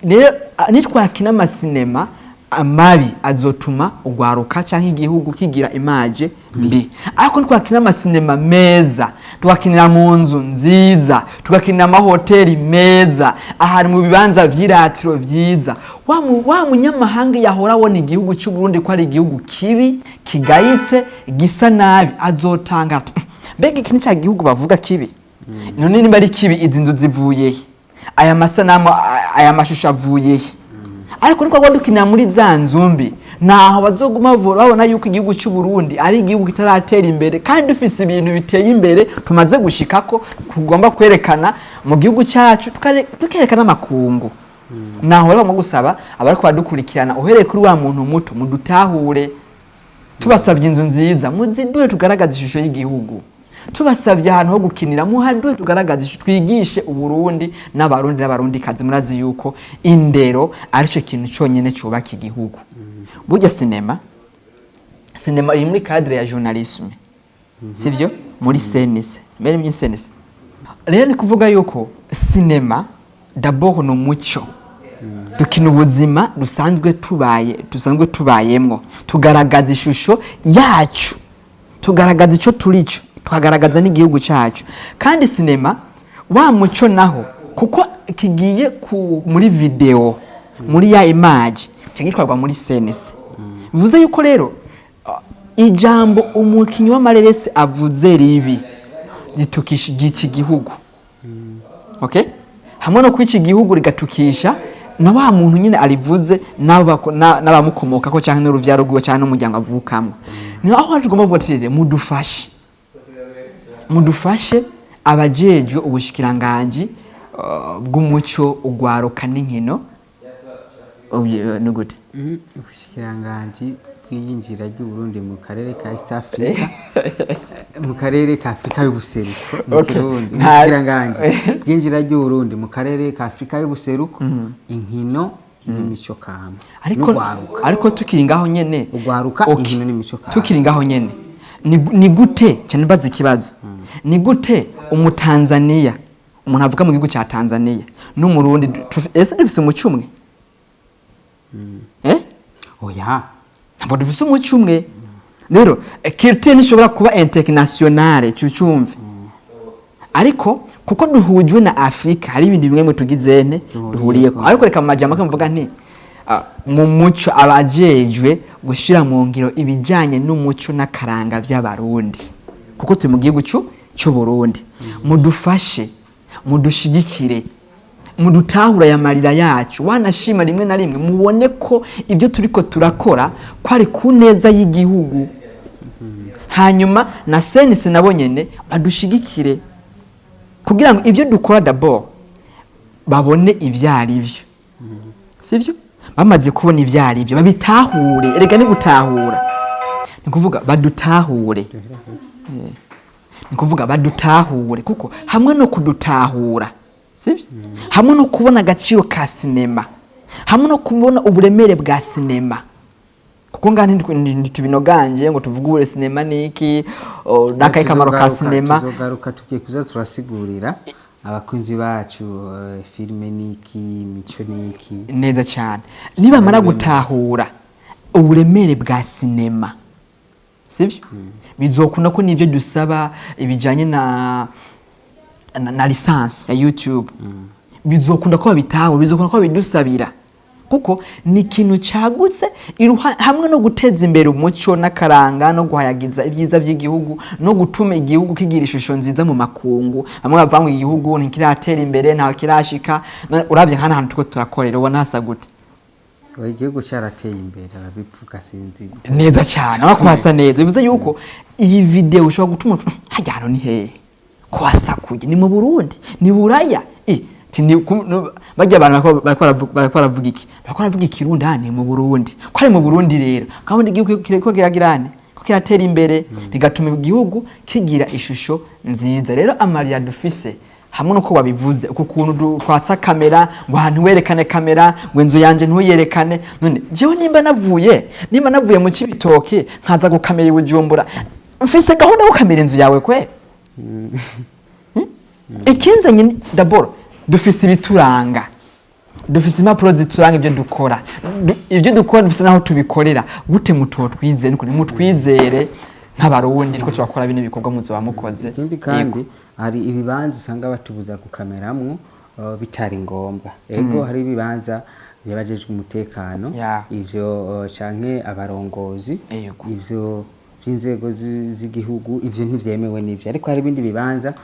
rero nitwakina amasinema amabi azotuma ugwaruka canke igihugu kigira image mbi ariko twakina amasinema meza twakinira mu nzu nziza tugakinira amahoteli meza ahari mu bibanza vyiratiro vyiza wa munyamahanga yahora abona igihugu cy'u Burundi ko ari igihugu kibi kigayitse gisa nabi azotanga mbega ikintu cya gihugu bavuga kibi none nimba ari kibi izi nzu zivuye aya masanamu aya mashusho avuye ariko niko gwadukinira muri za nzumbi naho bazoguma babona yuko igihugu cy'u Burundi ari igihugu kitaratera imbere kandi dufise ibintu biteye imbere tumaze gushikako tugomba kwerekana mu gihugu cyacu tukerekana makungu naho rero gusaba abariko badukurikirana uhereye kuri wa muntu muto mudutahure tubasabye inzu nziza muzidure tugaragaza ishusho y'igihugu tubasabye ahantu ho gukinira muhadwe tugaragaza twigishe uburundi n'abarundi kazi murazi yuko indero arico kintu cyonyene cyubaka igihugu burya sinema iri muri cadre ya journalisme sivyo muri senise mbere mu senise rero ni kuvuga yuko sinema d'abord no muco dukina ubuzima dusanzwe tubayemwo, tugaragaza ishusho yacu, tugaragaza icyo turico, tukagaragaza n'igihugu cyacu. Kandi sinema wa muco naho kuko kigiye muri video, muri ya image cyangwa muri senese, bivuze yuko rero ijambo umukinyi w'amareresi avuze ribi ritukisha igihugu. Okay? Hamwe no kw'iki gihugu rigatukisha na wa muntu nyine arivuze n'abamukomoka ko cyangwa n'uruvyaro rwiwe cyangwa n'umuryango avukamo. Ni aho tugomba kuvuga mudufashe abajejwe ubushikiranganji bw'umuco, ugwaruka n'inkino. Ni gute? Ubushikiranganji bw'iyinjira ry'Uburundi mu karere ka East Africa, mu karere ka Afrika y'ubuseruko, mu Burundi. Ubushikiranganji bw'iyinjira ry'Uburundi mu karere ka Afrika y'ubuseruko, inkino n'imico kama. Ariko tukiri ngaho nyene, ugwaruka inkino n'imico kama. Tukiri ngaho nyene, ni gute cyane bazi ikibazo, ni gute umutanzania, umuntu avuga mu gihugu cya Tanzania n'umurundi ese dufise umuco umwe? Oya, ntabwo dufise umuco umwe. Rero culture nishobora kuba internationale cyucyumve, ariko kuko duhujwe na Afrika hari ibindi bimwe tugizene duhuriyeko. Ariko reka amajambo akamvuga nti mu muco abajejwe gushira mu ngiro ibijanye n'umuco n'akaranga by'abarundi, kuko turi mu gihugu cy'u Burundi. Mudufashe, mudushigikire, mudutahura ya marira yacu, wanashima rimwe na rimwe mubone ko ibyo turiko turakora ko ari ku neza y'igihugu. Hanyuma na senise nabo nyene adushigikire kugira ngo ibyo dukora d'abord babone ivyari byo, sivyo? Bamaze kubona ivyari byo babitahure. Erega ni gutahura, ni kuvuga badutahure, ni kuvuga badutahure, kuko hamwe no kudutahura, sivyo? Hamwe no kubona agaciro ka sinema, hamwe no kubona uburemere bwa sinema, kuko ngani ntitubinoganje ngo tuvuge sinema niki nakaye kamaro ka sinema. Tuzogaruka tugiye kuza turasigurira abakunzi bacu filme niki, mico niki neza cyane. Niba mara gutahura uburemere bwa sinema, sivyo? Bizokunda ko nivyo dusaba ibijanye na lisansi ya YouTube, bizokunda ko babitaho, bizokunda ko bidusabira, kuko ni ikintu cyagutse hamwe no guteza imbere umuco n'akaranga no guhayagiza ibyiza by'igihugu no gutuma igihugu kigira ishusho nziza mu makungu. Bamwe bavanga igihugu ntikiratera imbere, nta kirashika. Uravye nkana hantu tuko turakorera ubona hasa gute? Igihugu cyarateye imbere, ababipfuka sinzi neza cyane, aho kwasa neza. Bivuze yuko iyi video ushobora gutuma hajya hano ni hehe ko hasakuye, ni mu Burundi, ni Buraya. Bajya abantu baravuga iki? Baravuga ikirundi hane mu Burundi. Ko ari mu Burundi rero kandi igihugu kireko kiragirane ko kiratera imbere, bigatuma igihugu kigira ishusho nziza. Rero amariya dufise hamwe no ko wabivuze uko kuntu twatsa kamera ngo ahantu werekane kamera ngo inzu yanje ntuyerekane. None jewe nimba navuye mu Cibitoke nkaza gukamera ibujumbura, mfise gahunda yo gukamera inzu yawe kwe. Ikinzanye d'abord dufise ibituranga, dufise impapuro zituranga ibyo dukora, ibyo dukora dufise naho tubikorera. Gute mutotwize nuko mutwizere nk'abarundi ko twakora bino bikorwa muzo bamukoze. Ikindi kandi hari ibibanza usanga batubuza gukameramwo bitari ngombwa. Ego hari ibibanza byabajejwe umutekano, ivyo canke abarongozi, ivyo by'inzego z'igihugu, ivyo ntivyemewe n'ivyo. Ariko hari ibindi bibanza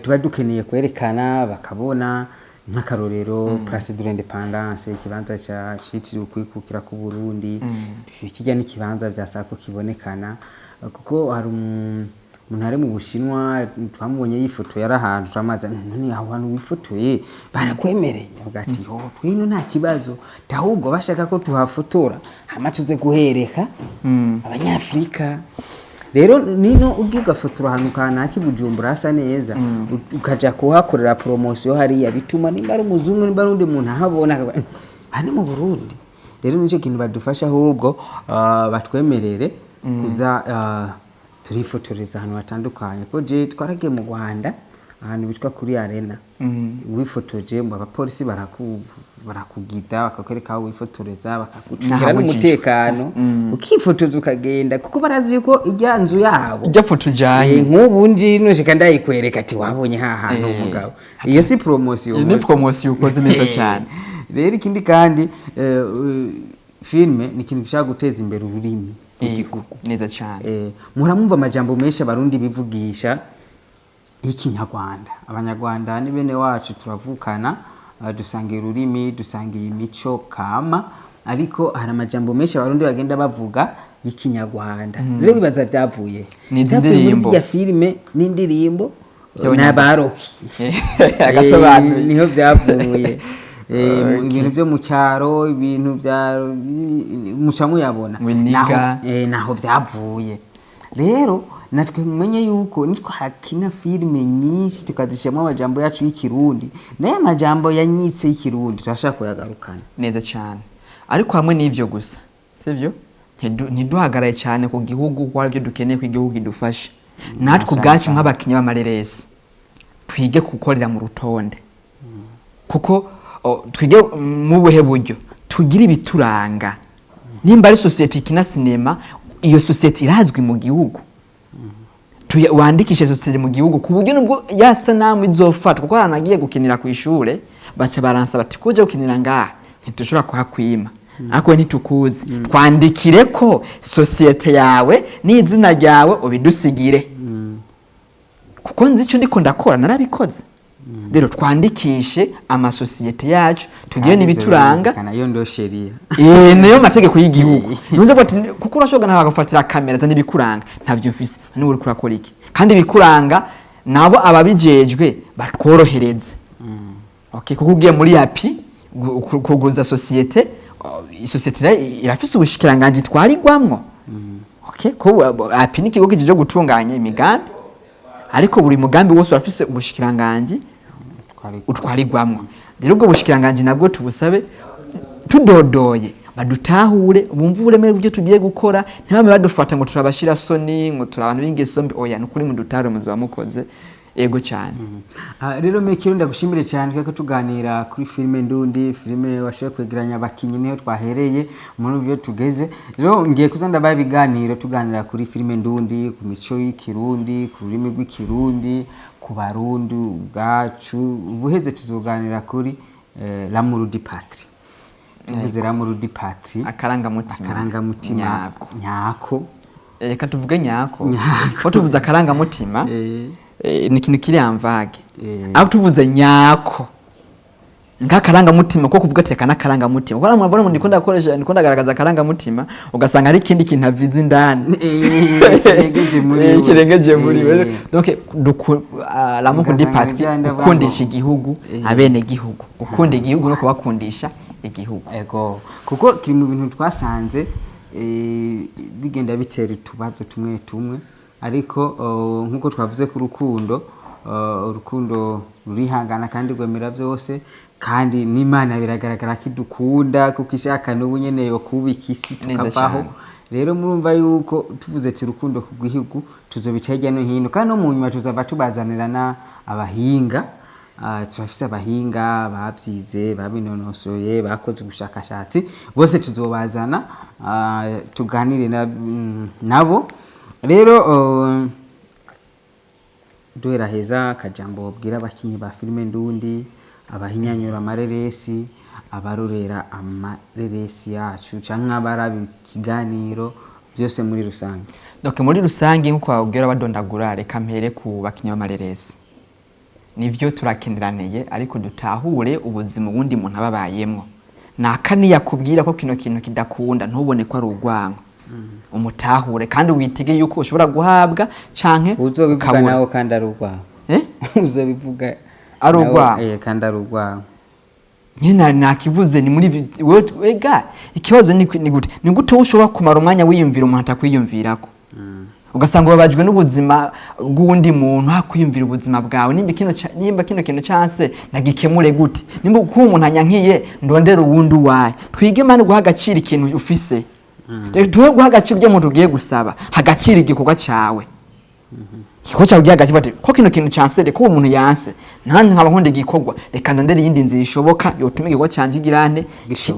tuba dukeneye kwerekana bakabona, nk'akarorero Place de l'Indépendance, ikibanza cyitiriwe ukwikukira ku Burundi. Kijya n'ikibanza byasako kibonekana, kuko hari umuntu ari mu Bushinwa twamubonye yifoto yari ahantu twamaze none aho hantu wifotoye barakwemereye, avuga ati twino nta kibazo, ahubwo bashaka ko tuhafotora hamacuze guhereka abanyafrika. Rero nino ugigafotora ahantu kanaka Bujumbura hasa neza, ukaja kuhakorera promotion hariya, bituma nimba ari umuzungu nimba rundi muntu ahabona hano mu Burundi. Rero nicyo kintu badufasha, ahubwo batwemerere kuza turifotoreza ahantu hatandukanye. Ko je twaragiye mu Rwanda ahantu bitwa kuri arena wifotoje mu abapolisi barakugida bakakwereka aho wifotoreza bakakucungira n'umutekano ukifotoza ukagenda kuko barazi yuko ijya nzu yabo ijya foto ujanye nk'ubu nji nushika ndayikwereka ati wabonye hantu umugabo iyo si promotion ni promotion ukoze neza cyane rero ikindi kandi filme ni ikintu gishaka guteza imbere ururimi neza cyane muramumva amajambo menshi abarundi bivugisha y'ikinyarwanda abanyarwanda ni bene wacu turavukana dusangiye ururimi dusangiye imico kama ariko hari amajambo menshi abarundi bagenda bavuga y'ikinyarwanda rero bibaza byavuye n'indirimbo ya filme n'indirimbo n'abaroki agasobanura niho byavuye ibintu byo mu cyaro ibintu bya mucamu yabona naho byavuye rero natwe mumenye yuko nitwa hakina filme nyinshi tukazishamo amajambo yacu y'ikirundi naye amajambo yanyitse y'ikirundi turashaka kuyagarukana neza cyane ariko hamwe n'ivyo gusa sivyo ntiduhagaraye cyane ku gihugu kwa byo dukeneye ku gihugu kidufasha natwe ubwacu nk'abakinya b'amareresi twige gukorera mu rutonde kuko twige mu buhe buryo tugira ibituranga nimba ari societe ikina sinema iyo societe irazwi mu gihugu wandikishe societe mu gihugu ku buryo nubwo yasanamu izofatwa kuko aranagiye gukinira ku ishure baca baransa bati kuje gukinira ngaha ntitushobora kuhakwima ariko ntitukuzi twandikire ko societe yawe n'izina ryawe ubidusigire kuko nzi icyo ndiko ndakora narabikoze rero twandikishe amasosiyete yacu tugire n'ibituranga nayo ndo sheria nayo mategeko y'igihugu nunze bati kuko urashobora naho bagafatira kamera za n'ibikuranga ntavyo mfise nani uri kurakora iki kandi ibikuranga nabo ababijejwe batworohereze okay kuko ugiye muri api kuguruza societe irafise ubushikiranganje twarigwamwo okay ko api ni kigo kijeje gutunganya imigambi ariko buri mugambi wose urafise ubushikiranganje utwarigwamwo rero ubwo bushikiranganje nabwo tubusabe tudodoye badutahure bumva uburemere bw'ibyo tugiye gukora ntibame badufata ngo turabashira soni ngo turabantu b'ingeso mbi oya nukuri mu dutare muzo mukoze ego cyane rero mekiro ndagushimire cyane kuko tuganira kuri filme ndundi filme washoye kwegeranya abakinyi niyo twahereye muri byo tugeze rero ngiye kuzanda babiganira tuganira kuri filme ndundi ku mico y'ikirundi ku rurimi rw'ikirundi ku barundi ubwacu ubuheze tuzoganira kuri l'amour du patrie tuvuze l'amour du patrie akarangamutima nyako reka tuvuge nyako ko tuvuze akarangamutima ni ikintu kiri amvage aho tuvuze nyako nk'akaranga mutima ko kuvuga ati karanga mutima ko namwe mbona ndiko ndakoresha ndiko ndagaragaza akaranga mutima ugasanga ari ikindi kintu avize indani kirengeje muri donc l'amour du patrie ukundisha igihugu abene gihugu ukunda igihugu no kubakundisha igihugu ego kuko kiri mu bintu twasanze bigenda bitera utubazo tumwe ariko nkuko twavuze ku urukundo rurihangana kandi rwemera byose kandi n'Imana biragaragara ko idukunda kuko ishaka n'ubu nyene yo kubika isi tukavaho rero murumva yuko tuvuze ati urukundo ku gihugu tuzobica hirya no hino kandi no mu nyuma tuzava tubazanirana abahinga turafise abahinga babyize babinonosoye bakoze ubushakashatsi bose tuzobazana tuganire nabo rero duhera heza akajambo bwira abakinyi ba filme ndundi abahinyanyura amareresi abarorera amareresi yacu canke abarabi kiganiro byose muri rusange donc muri rusange nko kwabwira badondagura reka mpere ku bakinyi b'amareresi nivyo turakeneraneye ariko dutahure ubuzima ubundi muntu ababayemwo nakani yakubwira ko kino kintu kidakunda ntubone ko ari urwango umutahure kandi witege yuko ushobora guhabwa canke uzobivuga nawo kandi ari urwango uzobivuga ari urwango kandi ari urwango nyina nakivuze ni muri wega ikibazo ni gute ushobora kumara umwanya wiyumvira umuntu atakwiyumvirako ugasanga babajwe n'ubuzima bw'undi muntu hakwiyumvira ubuzima bwawe nimba kino kintu cyase nagikemure gute nimba ko umuntu anyankiye ndondera uwundi waye twige mane guha agaciro ikintu ufise tuwe guha agaciro byo muntu ugiye gusaba hagaciro igikorwa cyawe kiko cyawe gihaga kibate ko kino kintu chansere ko umuntu yanse nanjye nkaba nkonde gikorwa reka ndandere yindi nzira ishoboka yotuma igikorwa canje girane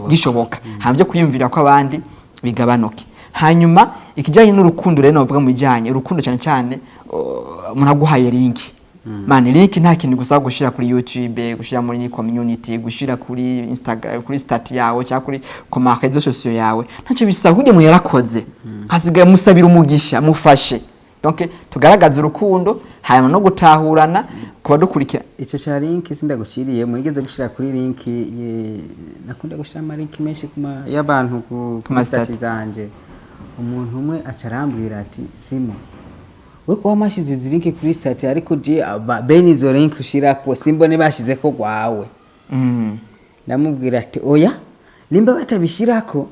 gishoboka hamye kuyumvira ko abandi bigabanuke. Hanyuma ikijanye n'urukundo rero navuga mu bijanye urukundo cyane cyane umuntu aguhaye link mane link nta kintu gusa gushira kuri YouTube gushira muri community gushira kuri Instagram kuri stat yawe cyangwa kuri comment réseaux sociaux yawe ntacyo bisaba kujye mu yarakoze hasigaye musabira umugisha mufashe. Donc tugaragaza urukundo hanyuma no gutahurana kuba dukurikira ico cha link sindaguciriye mwigeze gushira kuri link nakunda gushira ama link menshi kuma y'abantu ku stat zanje umuntu umwe acarambwira ati Simo we ko wamashize izi kuri stat ariko je bene izo link ushira ko simbone bashize ko gwawe ndamubwira ati oya nimba batabishirako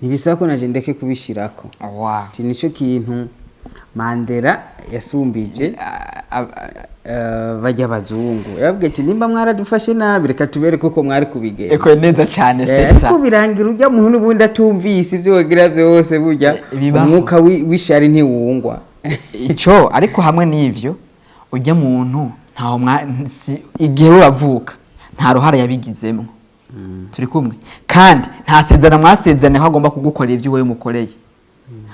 nibisaba ko naje ndeke kubishirako. Wow. Ati nico kintu Mandela yasumbije bajya bazungu yabwiye ati nimba mwaradufashe nabi reka tubereke uko mwari kubigenza. Eko neza cyane sesa ko birangira ujya muntu n'ubundi atumvise ibyo wagira byose burya umwuka wishari ntiwungwa ico ariko hamwe n'ivyo ujya muntu ntaho igihe bavuka nta ruhara yabigizemo turi kumwe kandi nta sezerano mwasezerane ko agomba kugukorera ibyo wowe mukoreye.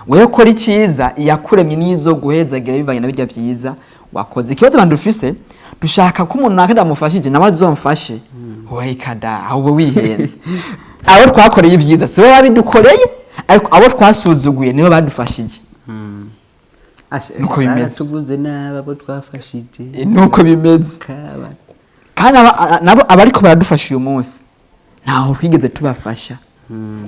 Wewe kora icyiza iyakuremye nizo guhezagira bivanye na bijya byiza wakoze. Ikibazo abantu dufise dushaka ko umuntu nakada mufashije nawe azomfashe wowe kada ahubwo wihenze abo twakoreye ibyiza sibo babidukoreye ariko abo twasuzuguye nibo badufashije. Nuko bimeze tuvuze nabo twafashije nuko bimeze kandi nabo abariko baradufasha uyu munsi ntaho twigeze tubafasha.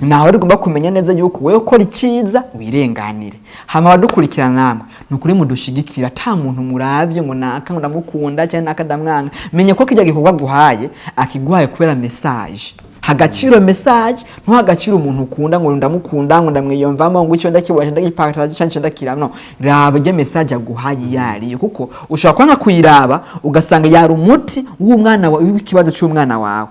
Naho rigomba kumenya neza yuko wewe ukora icyiza wirenganire hama badukurikirana namwe nukuri mudushigikira ata muntu muravye ngo naka ndamukunda cyane naka ndamwanga menye ko kijya gikorwa guhaye akiguhaye kubera message hagaciro message nto hagaciro umuntu ukunda ngo ndamukunda ngo ndamwiyumvamo ngo icyo ndakibasha ndagipakira cyane ndakira no rabye message aguhaye yari kuko ushaka kwanga kuyiraba ugasanga yari umuti w'umwana wawe w'ikibazo cy'umwana wawe.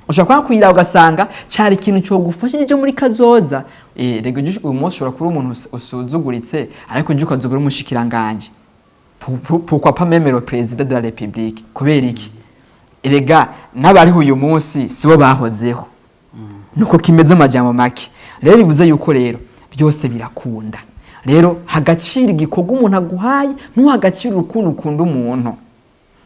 Ushaka kwira ugasanga cyari ikintu cyo gufasha cyo muri kazoza rego uyu munsi ushobora kuri umuntu usuzuguritse ariko nje ukazubura umushikiranganje pourquoi pas même le président de la République kubera iki erega nabari uyu munsi sibo bahozeho nuko kimeze amajambo make rero bivuze yuko rero byose birakunda rero hagacira igikorwa umuntu aguhaye no hagacira urukundo ukunda umuntu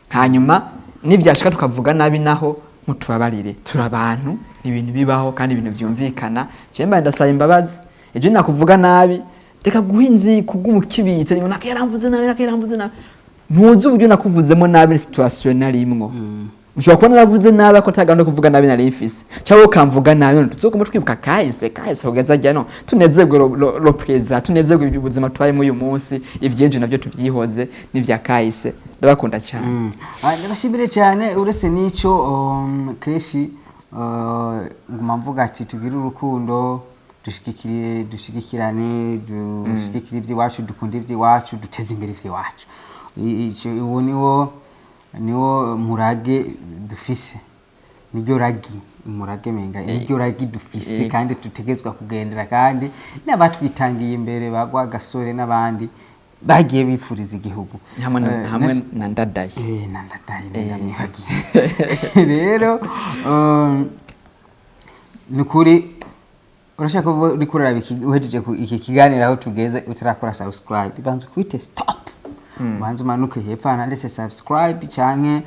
hanyuma nivyashika tukavuga nabi naho mutubabarire turabantu ibintu bibaho kandi ibintu byumvikana cyemba ndasaba imbabazi ejo nakuvuga nabi reka guhinzi kugumukibitse ngo nakayaramvuze nabi ntuzi uburyo nakuvuzemo nabi situation narimwo ushobora kubona navuze nabi ako tagando kuvuga nabi nari mfise cyangwa ukamvuga nabi tuzokoma twibuka kahise kugeza jyano tunezerwe lo preza tunezerwe ubuzima twayemo uyu munsi ivyejo navyo tuvyihoze n'ivya kahise ndabakunda cyane. Ndabashimire cyane uretse nico keshi nguma mvuga ati tugira urukundo dushigikirane dushigikira iby'iwacu dukunda iby'iwacu duteze imbere iby'iwacu. Uwo niwo murage dufise niryo ragi murage menga niryo ragi dufise kandi tutegezwa kugendera kandi n'abatwitangiye imbere bagwa gasore n'abandi bagiye bipfuriza igihugu hamwe na ndadaye ndamwibagiye rero nukuri urashaka uri kurara uhejeje iki kiganiro aho tugeze utarakora subscribe banze kwite stop banze manuke hepfo ndetse subscribe canke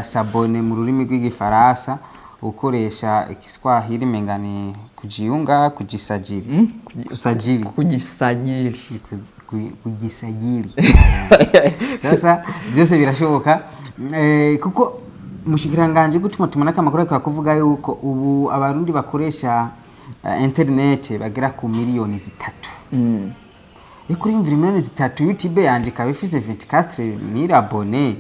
s'abone mu rurimi rw'igifaransa ukoresha Kiswahili mengani kujiunga kujisajili kugisajili sasa byose birashoboka kuko mushikiranganje gutuma tumana kamakuru akavuga yuko ubu abarundi bakoresha internet bagera ku miliyoni 3 kuri miliyoni 3 YouTube yanje kabifise 24,000 abone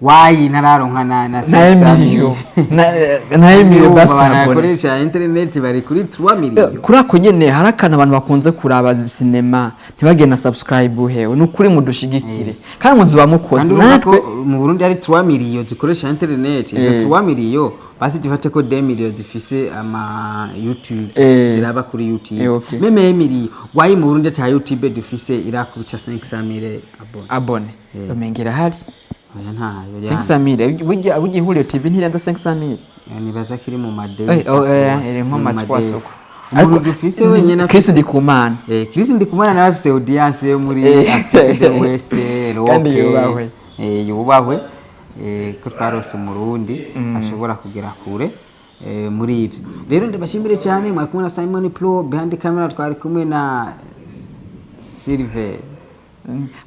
wayi ntararonka na 6 miliyoni basabone bakoresha internet bari kuri 3 miliyoni kuri ako nyene harakana abantu bakunze kuraba cinema ntibagena subscribe hewe nukuri mudushigikire kandi muzuba mukoze natwe mu Burundi hari 3 miliyoni zikoresha internet izo 3 miliyoni basi dufate ko 2 million zifise ama YouTube ziraba kuri YouTube okay. meme Emily wayi mu Burundi ta YouTube dufise irakubita 500,000 abone bamengera hari oya ntayo 500,000 burya ihuriro TV ntirenza 500,000 nibaza kiri mu madeni iri nko matwasoko ariko dufise wenyene Chris Ndikumana Chris Ndikumana nawe afise audience yo muri Africa West kandi yubahwe yubahwe ko twarose umurundi ashobora kugera kure muri ivyo rero ndabashimire cyane mwari kumwe na Simon Pro behind camera twari kumwe na Silver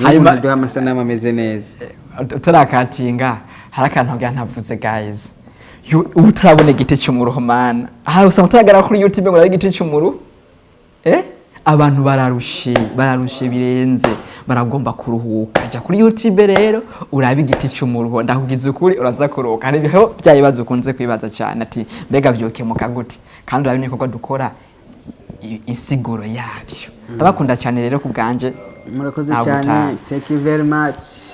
hanyuma ndo amasanamu ameze neza turakatinga harakantu ntavuze guys ubu turabona igiti cy'umuruho mana aha usanga utagara kuri YouTube ngo ari igiti cy'umuruho abantu bararushe birenze baragomba kuruhuka jya kuri YouTube rero uraba igiti cy'umuruho ndakugize ukuri uraza kuruhuka hari biho byayibaza ukunze kwibaza cyane ati mbega byokemuka gute kandi urabine ko dukora insiguro yavyo ndabakunda cyane rero ku bwanje murakoze cyane thank you very much